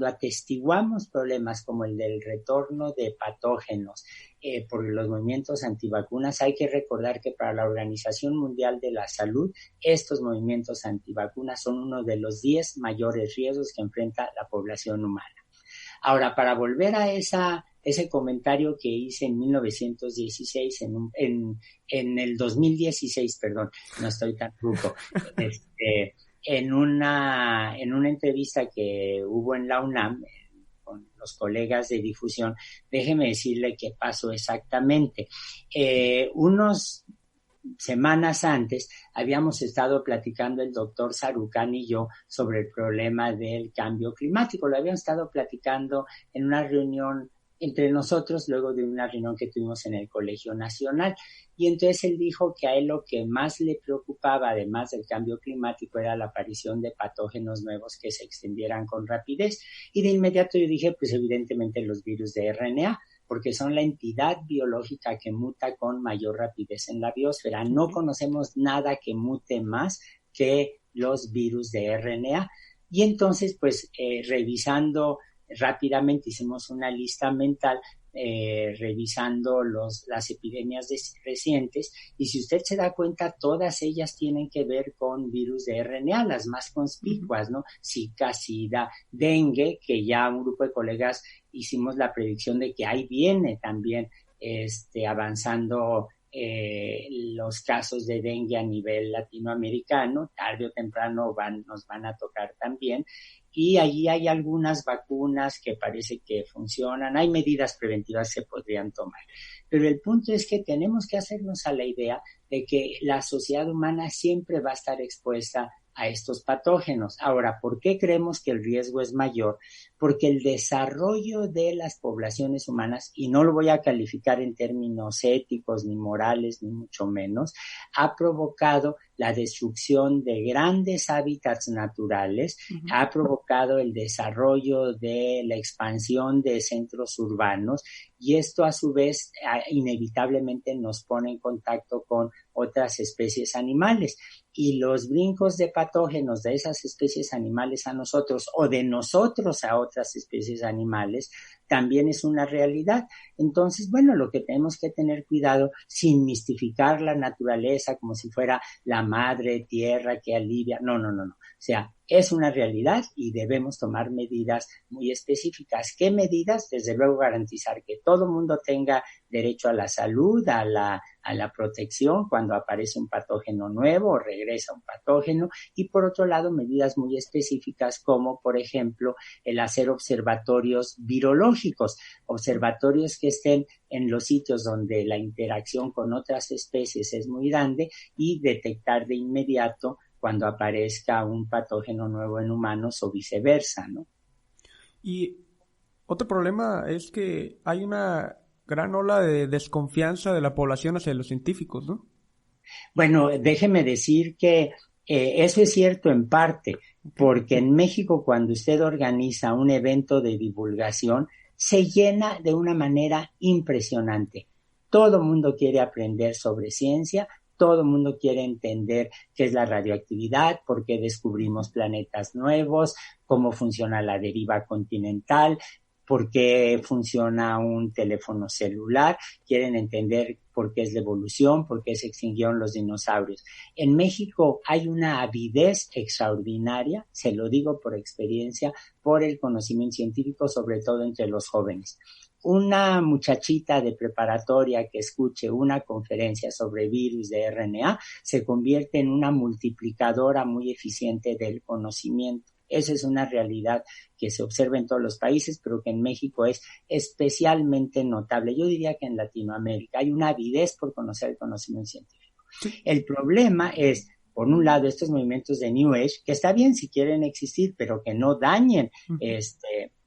atestiguamos problemas como el del retorno de patógenos por los movimientos antivacunas, hay que recordar que para la Organización Mundial de la Salud, estos movimientos antivacunas son uno de los 10 mayores riesgos que enfrenta la población humana. Ahora, para volver a ese comentario que hice en 1916, en el 2016, perdón, no estoy tan ruco, en una entrevista que hubo en la UNAM con los colegas de difusión, déjeme decirle qué pasó exactamente. Unas semanas antes habíamos estado platicando el doctor Sarucán y yo sobre el problema del cambio climático. Lo habíamos estado platicando en una reunión entre nosotros, luego de una reunión que tuvimos en el Colegio Nacional. Y entonces él dijo que a él lo que más le preocupaba, además del cambio climático, era la aparición de patógenos nuevos que se extendieran con rapidez. Y de inmediato yo dije, pues evidentemente los virus de RNA, porque son la entidad biológica que muta con mayor rapidez en la biosfera. No conocemos nada que mute más que los virus de RNA. Y entonces, pues, revisando rápidamente, hicimos una lista mental revisando las epidemias recientes, y si usted se da cuenta, todas ellas tienen que ver con virus de RNA, las más conspicuas, ¿no? Zika, SIDA, dengue, que ya un grupo de colegas hicimos la predicción de que ahí viene también avanzando los casos de dengue a nivel latinoamericano, tarde o temprano nos van a tocar también. Y allí hay algunas vacunas que parece que funcionan, hay medidas preventivas que se podrían tomar. Pero el punto es que tenemos que hacernos a la idea de que la sociedad humana siempre va a estar expuesta a estos patógenos. Ahora, ¿por qué creemos que el riesgo es mayor? Porque el desarrollo de las poblaciones humanas, y no lo voy a calificar en términos éticos, ni morales, ni mucho menos, ha provocado la destrucción de grandes hábitats naturales, ha provocado el desarrollo de la expansión de centros urbanos, y esto a su vez inevitablemente nos pone en contacto con otras especies animales. Y los brincos de patógenos de esas especies animales a nosotros, o de nosotros a otras especies animales, también es una realidad. Entonces, bueno, lo que tenemos que tener cuidado, sin mistificar la naturaleza como si fuera la madre tierra que alivia. No. O sea, es una realidad y debemos tomar medidas muy específicas. ¿Qué medidas? Desde luego garantizar que todo mundo tenga derecho a la salud, a la protección cuando aparece un patógeno nuevo o regresa un patógeno, y por otro lado medidas muy específicas como por ejemplo el hacer observatorios virológicos, observatorios que estén en los sitios donde la interacción con otras especies es muy grande y detectar de inmediato cuando aparezca un patógeno nuevo en humanos o viceversa, ¿no? Y otro problema es que hay una gran ola de desconfianza de la población hacia los científicos, ¿no? Bueno, déjeme decir que eso es cierto en parte, porque en México cuando usted organiza un evento de divulgación, se llena de una manera impresionante. Todo mundo quiere aprender sobre ciencia, todo el mundo quiere entender qué es la radioactividad, por qué descubrimos planetas nuevos, cómo funciona la deriva continental, por qué funciona un teléfono celular, quieren entender por qué es la evolución, por qué se extinguieron los dinosaurios. En México hay una avidez extraordinaria, se lo digo por experiencia, por el conocimiento científico, sobre todo entre los jóvenes. Una muchachita de preparatoria que escuche una conferencia sobre virus de RNA se convierte en una multiplicadora muy eficiente del conocimiento. Esa es una realidad que se observa en todos los países, pero que en México es especialmente notable. Yo diría que en Latinoamérica hay una avidez por conocer el conocimiento científico. Sí. El problema es por un lado, estos movimientos de New Age, que está bien si quieren existir, pero que no dañen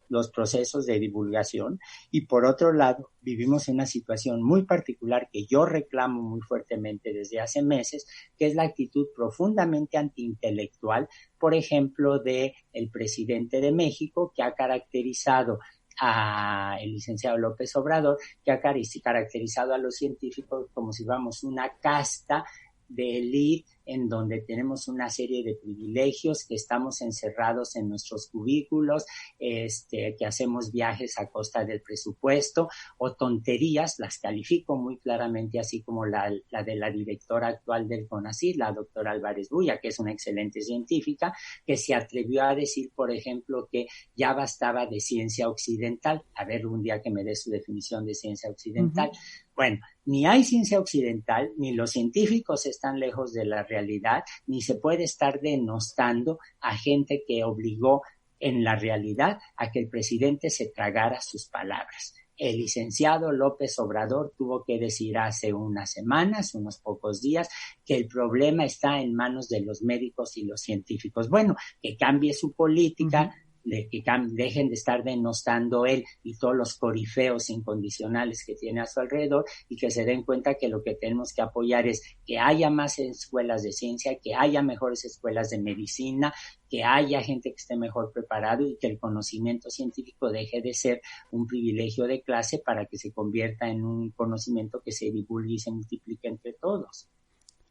los procesos de divulgación, y por otro lado, vivimos en una situación muy particular que yo reclamo muy fuertemente desde hace meses, que es la actitud profundamente antiintelectual, por ejemplo, de el presidente de México, que ha caracterizado a el licenciado López Obrador, que ha caracterizado a los científicos como si fuéramos una casta de élite en donde tenemos una serie de privilegios, que estamos encerrados en nuestros cubículos, que hacemos viajes a costa del presupuesto, o tonterías, las califico muy claramente, así como la de la directora actual del CONACYT, la doctora Álvarez Bulla, que es una excelente científica, que se atrevió a decir, por ejemplo, que ya bastaba de ciencia occidental. A ver, un día que me dé su definición de ciencia occidental. Bueno, ni hay ciencia occidental, ni los científicos están lejos de la realidad, ni se puede estar denostando a gente que obligó en la realidad a que el presidente se tragara sus palabras. El licenciado López Obrador tuvo que decir hace unas semanas, unos pocos días, que el problema está en manos de los médicos y los científicos. Bueno, que cambie su política, que dejen de estar denostando él y todos los corifeos incondicionales que tiene a su alrededor, y que se den cuenta que lo que tenemos que apoyar es que haya más escuelas de ciencia, que haya mejores escuelas de medicina, que haya gente que esté mejor preparado, y que el conocimiento científico deje de ser un privilegio de clase para que se convierta en un conocimiento que se divulgue y se multiplique entre todos.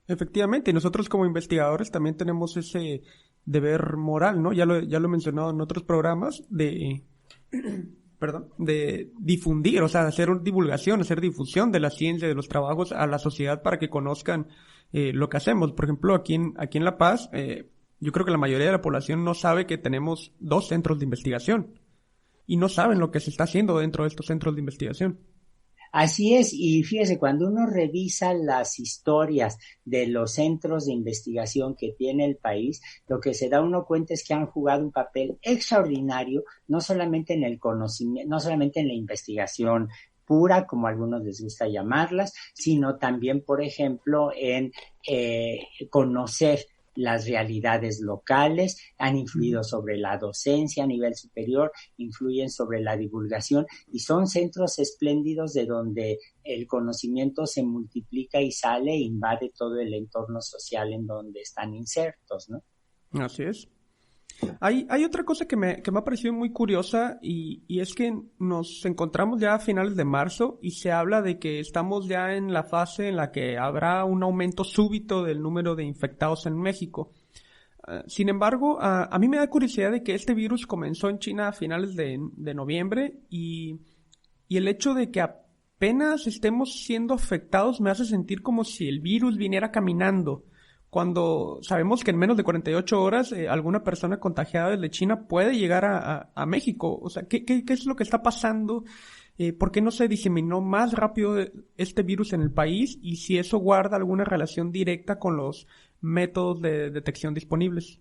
Efectivamente, y nosotros como investigadores también tenemos ese deber moral, ¿no? Ya lo he mencionado en otros programas, de difundir, o sea, hacer divulgación, hacer difusión de la ciencia, de los trabajos a la sociedad para que conozcan lo que hacemos. Por ejemplo, aquí en La Paz, yo creo que la mayoría de la población no sabe que tenemos 2 centros de investigación y no saben lo que se está haciendo dentro de estos centros de investigación. Así es, y fíjese, cuando uno revisa las historias de los centros de investigación que tiene el país, lo que se da uno cuenta es que han jugado un papel extraordinario, no solamente en el conocimiento, no solamente en la investigación pura, como a algunos les gusta llamarlas, sino también, por ejemplo, en conocer las realidades locales, han influido sobre la docencia a nivel superior, influyen sobre la divulgación, y son centros espléndidos de donde el conocimiento se multiplica y sale e invade todo el entorno social en donde están insertos, ¿no? Así es. Hay otra cosa que me ha parecido muy curiosa, y es que nos encontramos ya a finales de marzo y se habla de que estamos ya en la fase en la que habrá un aumento súbito del número de infectados en México. Sin embargo, a mí me da curiosidad de que este virus comenzó en China a finales de noviembre, y el hecho de que apenas estemos siendo afectados me hace sentir como si el virus viniera caminando, cuando sabemos que en menos de 48 horas alguna persona contagiada desde China puede llegar a México. O sea, ¿qué es lo que está pasando? ¿Por qué no se diseminó más rápido este virus en el país? Y si eso guarda alguna relación directa con los métodos de detección disponibles.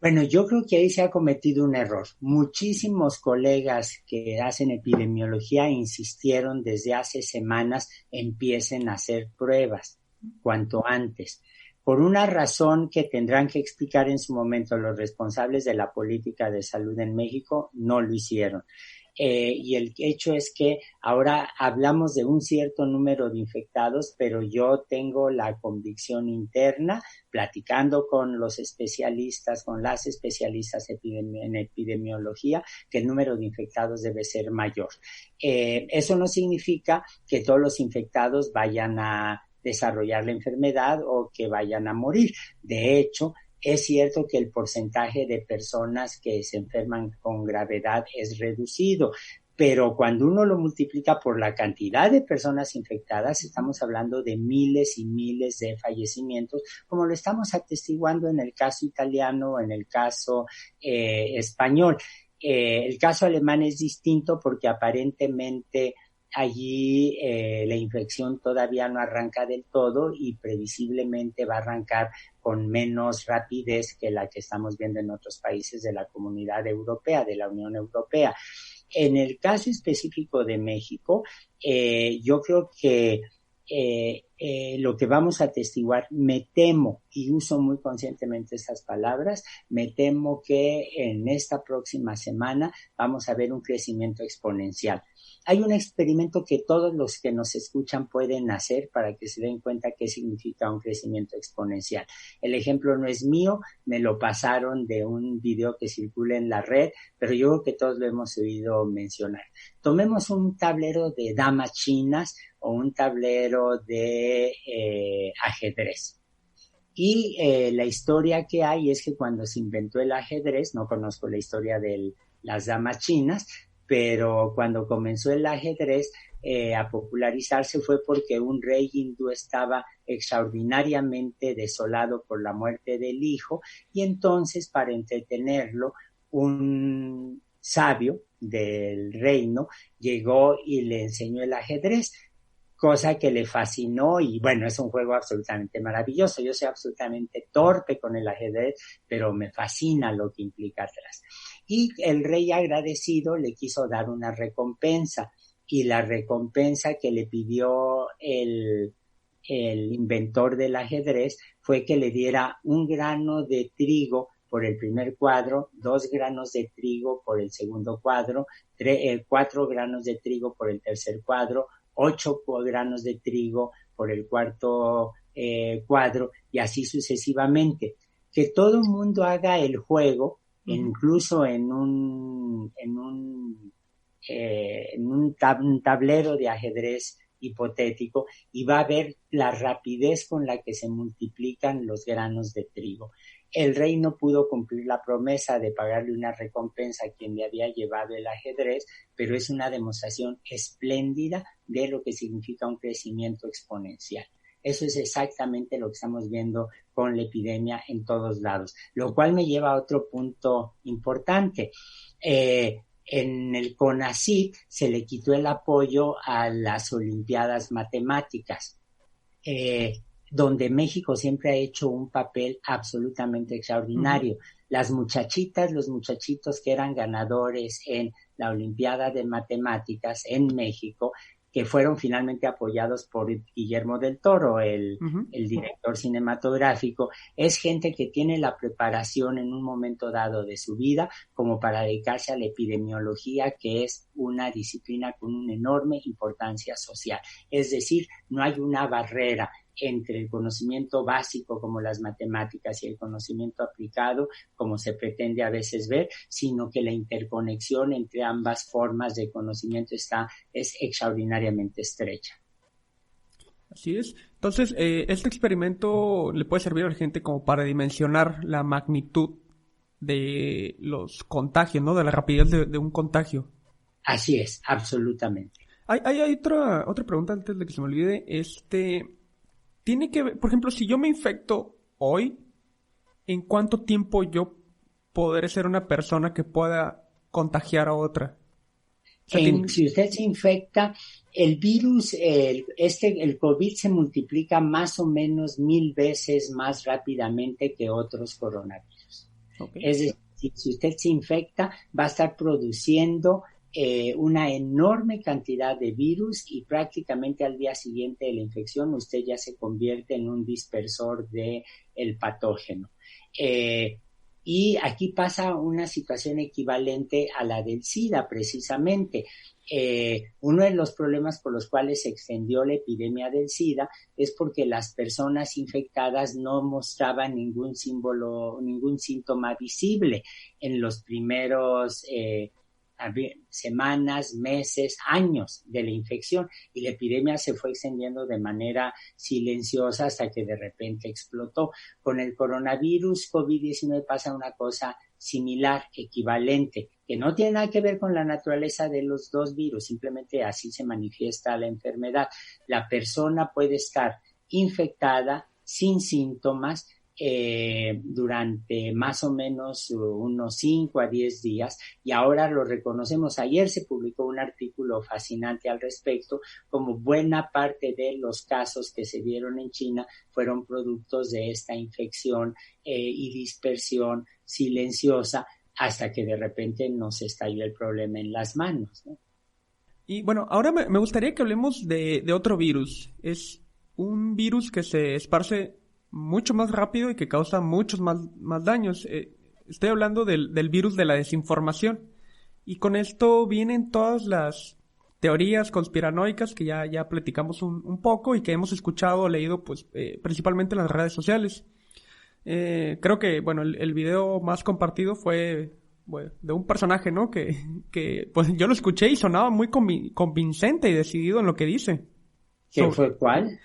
Bueno, yo creo que ahí se ha cometido un error. Muchísimos colegas que hacen epidemiología insistieron desde hace semanas empiecen a hacer pruebas cuanto antes. Por una razón que tendrán que explicar en su momento los responsables de la política de salud en México, no lo hicieron. Y el hecho es que ahora hablamos de un cierto número de infectados, pero yo tengo la convicción interna, platicando con los especialistas, con las especialistas en epidemiología, que el número de infectados debe ser mayor. Eso no significa que todos los infectados vayan a desarrollar la enfermedad o que vayan a morir. De hecho, es cierto que el porcentaje de personas que se enferman con gravedad es reducido, pero cuando uno lo multiplica por la cantidad de personas infectadas, estamos hablando de miles y miles de fallecimientos, como lo estamos atestiguando en el caso italiano o en el caso español. El caso alemán es distinto porque aparentemente allí la infección todavía no arranca del todo y previsiblemente va a arrancar con menos rapidez que la que estamos viendo en otros países de la Comunidad Europea, de la Unión Europea. En el caso específico de México, yo creo que lo que vamos a atestiguar, me temo, y uso muy conscientemente estas palabras, me temo que en esta próxima semana vamos a ver un crecimiento exponencial. Hay un experimento que todos los que nos escuchan pueden hacer para que se den cuenta qué significa un crecimiento exponencial. El ejemplo no es mío, me lo pasaron de un video que circula en la red, pero yo creo que todos lo hemos oído mencionar. Tomemos un tablero de damas chinas o un tablero de ajedrez. Y la historia que hay es que cuando se inventó el ajedrez, no conozco la historia de las damas chinas, pero cuando comenzó el ajedrez a popularizarse fue porque un rey hindú estaba extraordinariamente desolado por la muerte del hijo, y entonces, para entretenerlo, un sabio del reino llegó y le enseñó el ajedrez, cosa que le fascinó, y bueno, es un juego absolutamente maravilloso. Yo soy absolutamente torpe con el ajedrez, pero me fascina lo que implica atrás. Y el rey, agradecido, le quiso dar una recompensa, y la recompensa que le pidió el inventor del ajedrez fue que le diera 1 grano de trigo por el primer cuadro, 2 granos de trigo por el segundo cuadro, 4 granos de trigo por el tercer cuadro, 8 granos de trigo por el cuarto cuadro, y así sucesivamente. Que todo el mundo haga el juego, incluso en un tablero de ajedrez hipotético, y va a ver la rapidez con la que se multiplican los granos de trigo. El rey no pudo cumplir la promesa de pagarle una recompensa a quien le había llevado el ajedrez, pero es una demostración espléndida de lo que significa un crecimiento exponencial. Eso es exactamente lo que estamos viendo con la epidemia en todos lados, lo cual me lleva a otro punto importante. En el CONACYT se le quitó el apoyo a las Olimpiadas Matemáticas, donde México siempre ha hecho un papel absolutamente extraordinario. Las muchachitas, los muchachitos que eran ganadores en la Olimpiada de Matemáticas en México, que fueron finalmente apoyados por Guillermo del Toro, el director cinematográfico, es gente que tiene la preparación en un momento dado de su vida como para dedicarse a la epidemiología, que es una disciplina con una enorme importancia social. Es decir, no hay una barrera entre el conocimiento básico como las matemáticas y el conocimiento aplicado como se pretende a veces ver, sino que la interconexión entre ambas formas de conocimiento es extraordinariamente estrecha. Así es. Entonces, este experimento le puede servir a la gente como para dimensionar la magnitud de los contagios, ¿no? De la rapidez de un contagio. Así es, absolutamente. Hay otra pregunta antes de que se me olvide. Tiene que ver, por ejemplo, si yo me infecto hoy, ¿en cuánto tiempo yo podré ser una persona que pueda contagiar a otra? O sea, si usted se infecta, el virus, el COVID se multiplica más o menos 1000 veces más rápidamente que otros coronavirus. Okay. Es decir, si usted se infecta, va a estar produciendo una enorme cantidad de virus, y prácticamente al día siguiente de la infección usted ya se convierte en un dispersor del patógeno. Y aquí pasa una situación equivalente a la del SIDA, precisamente. Uno de los problemas por los cuales se extendió la epidemia del SIDA es porque las personas infectadas no mostraban ningún síntoma visible en los primeros semanas, meses, años de la infección, y la epidemia se fue extendiendo de manera silenciosa hasta que de repente explotó. Con el coronavirus COVID-19 pasa una cosa similar, equivalente, que no tiene nada que ver con la naturaleza de los dos virus, simplemente así se manifiesta la enfermedad. La persona puede estar infectada sin síntomas durante más o menos unos 5 a 10 días, y ahora lo reconocemos. Ayer se publicó un artículo fascinante al respecto, como buena parte de los casos que se dieron en China fueron productos de esta infección y dispersión silenciosa, hasta que de repente nos estalló el problema en las manos, ¿no? Y bueno, ahora me gustaría que hablemos de otro virus. Es un virus que se esparce mucho más rápido y que causa muchos más daños. Estoy hablando del virus de la desinformación. Y con esto vienen todas las teorías conspiranoicas que ya platicamos un poco y que hemos escuchado o leído pues principalmente en las redes sociales. Creo que, bueno, el video más compartido fue bueno, de un personaje, ¿no? Que pues yo lo escuché y sonaba muy convincente y decidido en lo que dice. ¿Qué fue cuál?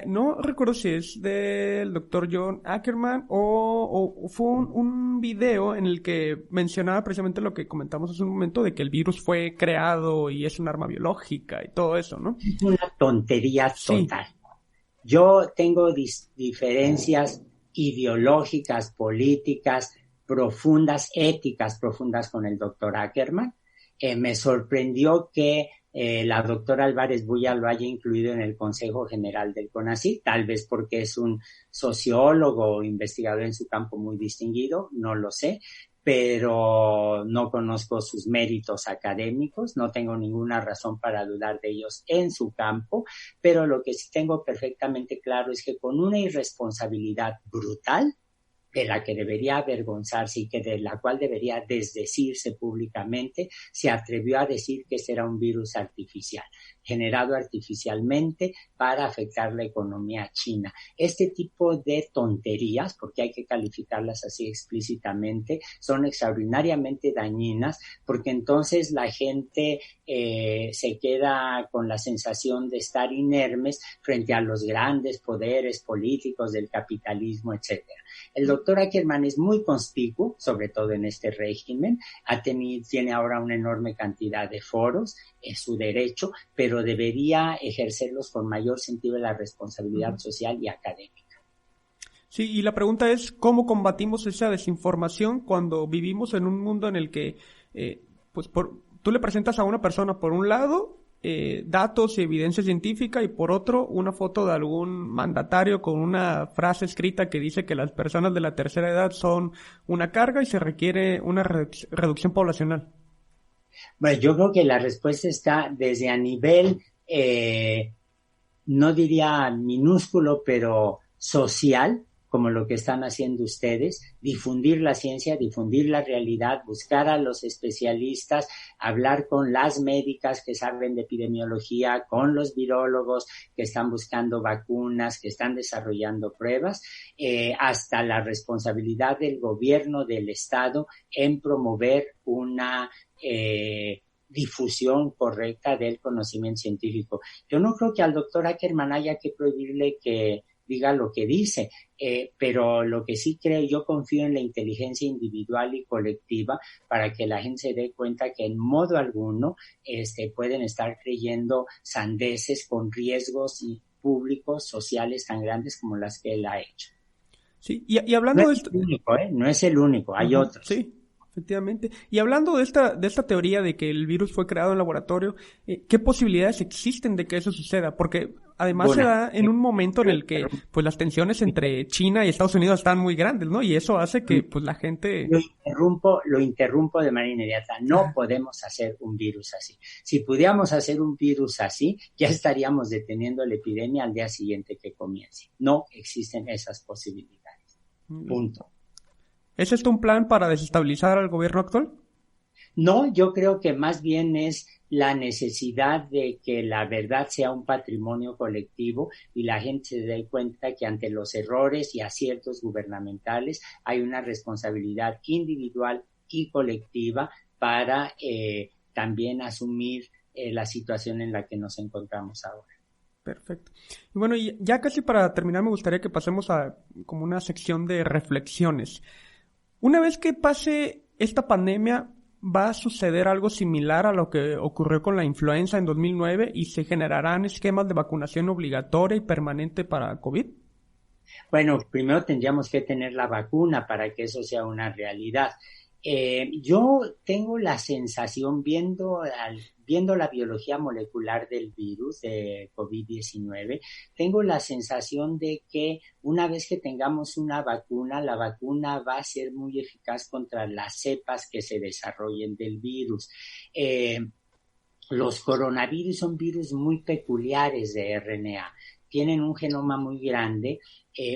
No recuerdo si es del doctor John Ackerman o fue un video en el que mencionaba precisamente lo que comentamos hace un momento de que el virus fue creado y es un arma biológica y todo eso, ¿no? Es una tontería total. Sí. Yo tengo diferencias ideológicas, políticas, profundas, éticas profundas con el doctor Ackerman. Me sorprendió que la doctora Álvarez Bulla lo haya incluido en el Consejo General del CONACYT, tal vez porque es un sociólogo o investigador en su campo muy distinguido, no lo sé, pero no conozco sus méritos académicos, no tengo ninguna razón para dudar de ellos en su campo, pero lo que sí tengo perfectamente claro es que con una irresponsabilidad brutal, de la que debería avergonzarse y de la cual debería desdecirse públicamente, se atrevió a decir que ese era un virus artificial, generado artificialmente para afectar la economía china. Este tipo de tonterías, porque hay que calificarlas así explícitamente, son extraordinariamente dañinas, porque entonces la gente se queda con la sensación de estar inermes frente a los grandes poderes políticos del capitalismo, etcétera. El doctor Ackerman es muy conspicuo, sobre todo en este régimen, tiene ahora una enorme cantidad de foros, es su derecho, pero debería ejercerlos con mayor sentido de la responsabilidad social y académica. Sí, y la pregunta es, ¿cómo combatimos esa desinformación cuando vivimos en un mundo en el que, tú le presentas a una persona, por un lado, datos y evidencia científica y por otro una foto de algún mandatario con una frase escrita que dice que las personas de la tercera edad son una carga y se requiere una reducción poblacional? Bueno, yo creo que la respuesta está desde a nivel, no diría minúsculo, pero social, como lo que están haciendo ustedes, difundir la ciencia, difundir la realidad, buscar a los especialistas, hablar con las médicas que saben de epidemiología, con los virólogos que están buscando vacunas, que están desarrollando pruebas, hasta la responsabilidad del gobierno, del Estado, en promover una difusión correcta del conocimiento científico. Yo no creo que al doctor Ackerman haya que prohibirle que diga lo que dice, pero lo que sí creo, yo confío en la inteligencia individual y colectiva para que la gente se dé cuenta que en modo alguno pueden estar creyendo sandeces con riesgos públicos, sociales tan grandes como las que él ha hecho. Sí, y hablando de esto... No es el único, hay otros. Sí. Efectivamente. Y hablando de esta teoría de que el virus fue creado en laboratorio, ¿qué posibilidades existen de que eso suceda? Porque además se da en un momento en el que pues las tensiones entre China y Estados Unidos están muy grandes, ¿no? Y eso hace que pues la gente... Lo interrumpo de manera inmediata. No podemos hacer un virus así. Si pudiéramos hacer un virus así, ya estaríamos deteniendo la epidemia al día siguiente que comience. No existen esas posibilidades. Punto. ¿Es esto un plan para desestabilizar al gobierno actual? No, yo creo que más bien es la necesidad de que la verdad sea un patrimonio colectivo y la gente se dé cuenta que ante los errores y aciertos gubernamentales hay una responsabilidad individual y colectiva para también asumir la situación en la que nos encontramos ahora. Perfecto. Y bueno, ya casi para terminar me gustaría que pasemos a como una sección de reflexiones. Una vez que pase esta pandemia, ¿va a suceder algo similar a lo que ocurrió con la influenza en 2009 y se generarán esquemas de vacunación obligatoria y permanente para COVID? Bueno, primero tendríamos que tener la vacuna para que eso sea una realidad. Yo tengo la sensación, viendo la biología molecular del virus de COVID-19, tengo la sensación de que una vez que tengamos una vacuna, la vacuna va a ser muy eficaz contra las cepas que se desarrollen del virus. Los coronavirus son virus muy peculiares de RNA. Tienen un genoma muy grande,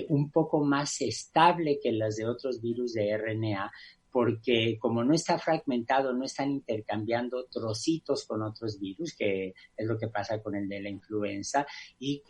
un poco más estable que las de otros virus de RNA, porque como no está fragmentado, no están intercambiando trocitos con otros virus, que es lo que pasa con el de la influenza, y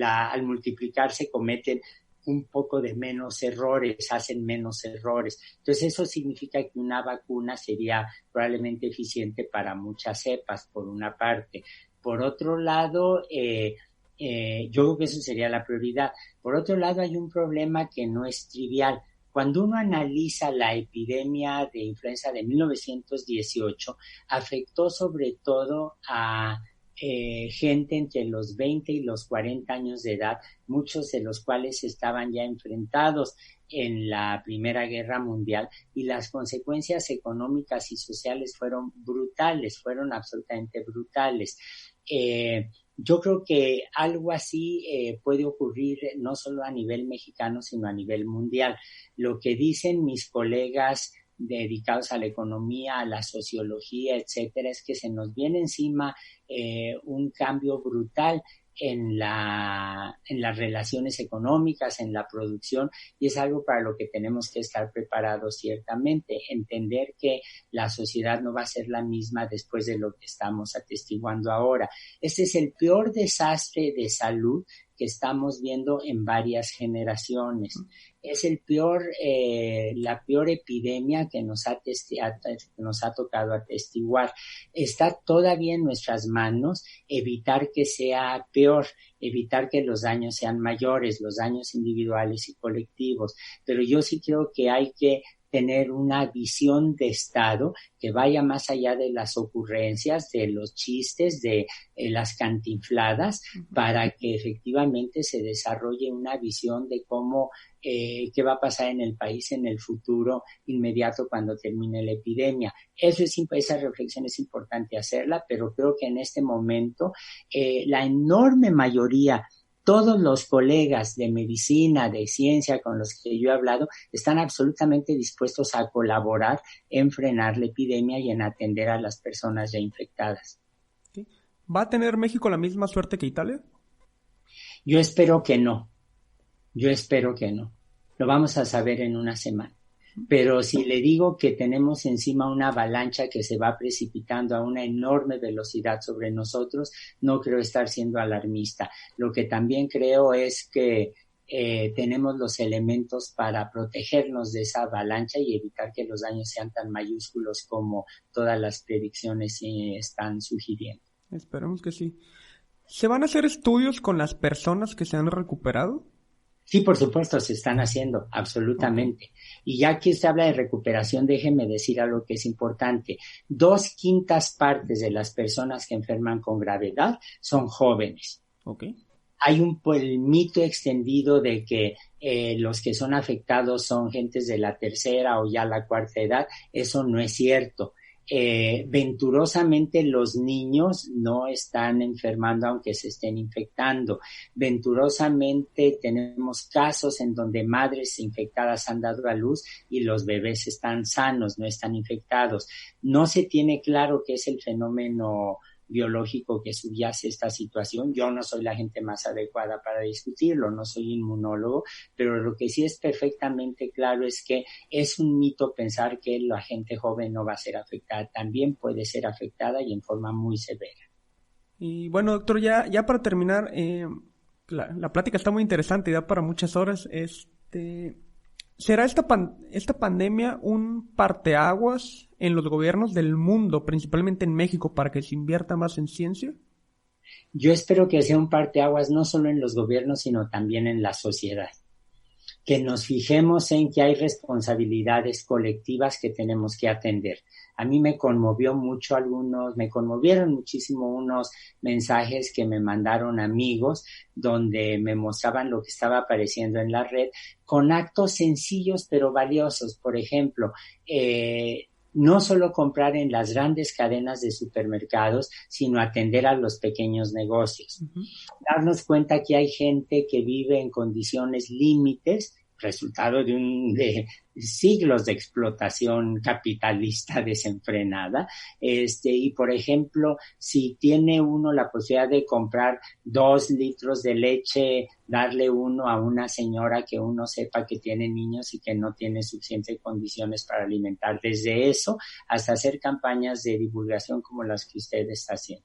al multiplicarse cometen un poco de menos errores, hacen menos errores. Entonces eso significa que una vacuna sería probablemente eficiente para muchas cepas, por una parte. Por otro lado, yo creo que eso sería la prioridad. Por otro lado, hay un problema que no es trivial. Cuando uno analiza la epidemia de influenza de 1918, afectó sobre todo a gente entre los 20 y los 40 años de edad, muchos de los cuales estaban ya enfrentados en la Primera Guerra Mundial, y las consecuencias económicas y sociales fueron brutales, fueron absolutamente brutales. Yo creo que algo así puede ocurrir no solo a nivel mexicano, sino a nivel mundial. Lo que dicen mis colegas dedicados a la economía, a la sociología, etcétera, es que se nos viene encima un cambio brutal en las relaciones económicas, en la producción, y es algo para lo que tenemos que estar preparados ciertamente, entender que la sociedad no va a ser la misma después de lo que estamos atestiguando ahora. Este es el peor desastre de salud que estamos viendo en varias generaciones. Es la peor epidemia que nos ha tocado atestiguar. Está todavía en nuestras manos evitar que sea peor, evitar que los daños sean mayores, los daños individuales y colectivos. Pero yo sí creo que hay que tener una visión de Estado que vaya más allá de las ocurrencias, de los chistes, de las cantinfladas, para que efectivamente se desarrolle una visión de cómo, qué va a pasar en el país en el futuro inmediato cuando termine la epidemia. Esa reflexión es importante hacerla, pero creo que en este momento la enorme mayoría, todos los colegas de medicina, de ciencia con los que yo he hablado, están absolutamente dispuestos a colaborar en frenar la epidemia y en atender a las personas ya infectadas. ¿Va a tener México la misma suerte que Italia? Yo espero que no. Lo vamos a saber en una semana. Pero si le digo que tenemos encima una avalancha que se va precipitando a una enorme velocidad sobre nosotros, no creo estar siendo alarmista. Lo que también creo es que tenemos los elementos para protegernos de esa avalancha y evitar que los daños sean tan mayúsculos como todas las predicciones están sugiriendo. Esperemos que sí. ¿Se van a hacer estudios con las personas que se han recuperado? Sí, por supuesto, se están haciendo, absolutamente. Y ya que se habla de recuperación, déjeme decir algo que es importante. 2/5 partes de las personas que enferman con gravedad son jóvenes. Okay. Hay el mito extendido de que los que son afectados son gentes de la tercera o ya la cuarta edad. Eso no es cierto. Venturosamente los niños no están enfermando aunque se estén infectando. Venturosamente tenemos casos en donde madres infectadas han dado a luz y los bebés están sanos, no están infectados. No se tiene claro qué es el fenómeno biológico que subyace esta situación. Yo no soy la gente más adecuada para discutirlo, no soy inmunólogo, pero lo que sí es perfectamente claro es que es un mito pensar que la gente joven no va a ser afectada. También puede ser afectada y en forma muy severa. Y bueno, doctor, ya para terminar, la plática está muy interesante y da para muchas horas. ¿Será esta pandemia un parteaguas en los gobiernos del mundo, principalmente en México, para que se invierta más en ciencia? Yo espero que sea un parteaguas no solo en los gobiernos, sino también en la sociedad. Que nos fijemos en que hay responsabilidades colectivas que tenemos que atender. A mí me conmovieron muchísimo unos mensajes que me mandaron amigos donde me mostraban lo que estaba apareciendo en la red con actos sencillos pero valiosos. Por ejemplo, no solo comprar en las grandes cadenas de supermercados, sino atender a los pequeños negocios. Darnos cuenta que hay gente que vive en condiciones límites resultado de siglos de explotación capitalista desenfrenada. Y por ejemplo, si tiene uno la posibilidad de comprar 2 litros de leche, darle uno a una señora que uno sepa que tiene niños y que no tiene suficientes condiciones para alimentar, desde eso hasta hacer campañas de divulgación como las que usted está haciendo.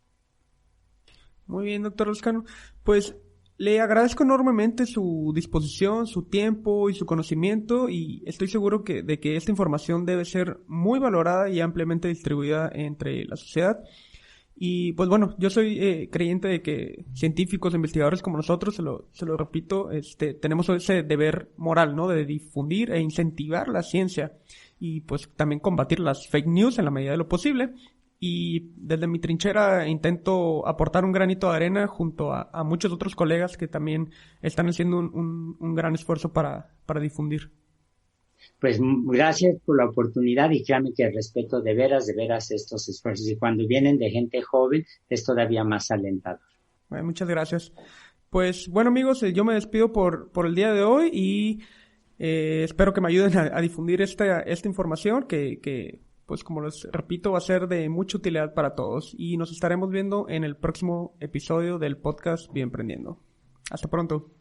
Muy bien, doctor Lezcano. Pues le agradezco enormemente su disposición, su tiempo y su conocimiento, y estoy seguro de que esta información debe ser muy valorada y ampliamente distribuida entre la sociedad. Y pues bueno, yo soy creyente de que científicos, investigadores como nosotros, se lo repito, tenemos ese deber moral, ¿no? De difundir e incentivar la ciencia y pues también combatir las fake news en la medida de lo posible. Y desde mi trinchera intento aportar un granito de arena junto a muchos otros colegas que también están haciendo un gran esfuerzo para difundir. Pues gracias por la oportunidad y créanme que respeto de veras estos esfuerzos. Y cuando vienen de gente joven es todavía más alentador. Bueno, muchas gracias. Pues bueno, amigos, yo me despido por el día de hoy y espero que me ayuden a difundir esta información que pues como les repito, va a ser de mucha utilidad para todos. Y nos estaremos viendo en el próximo episodio del podcast Bien Emprendiendo. Hasta pronto.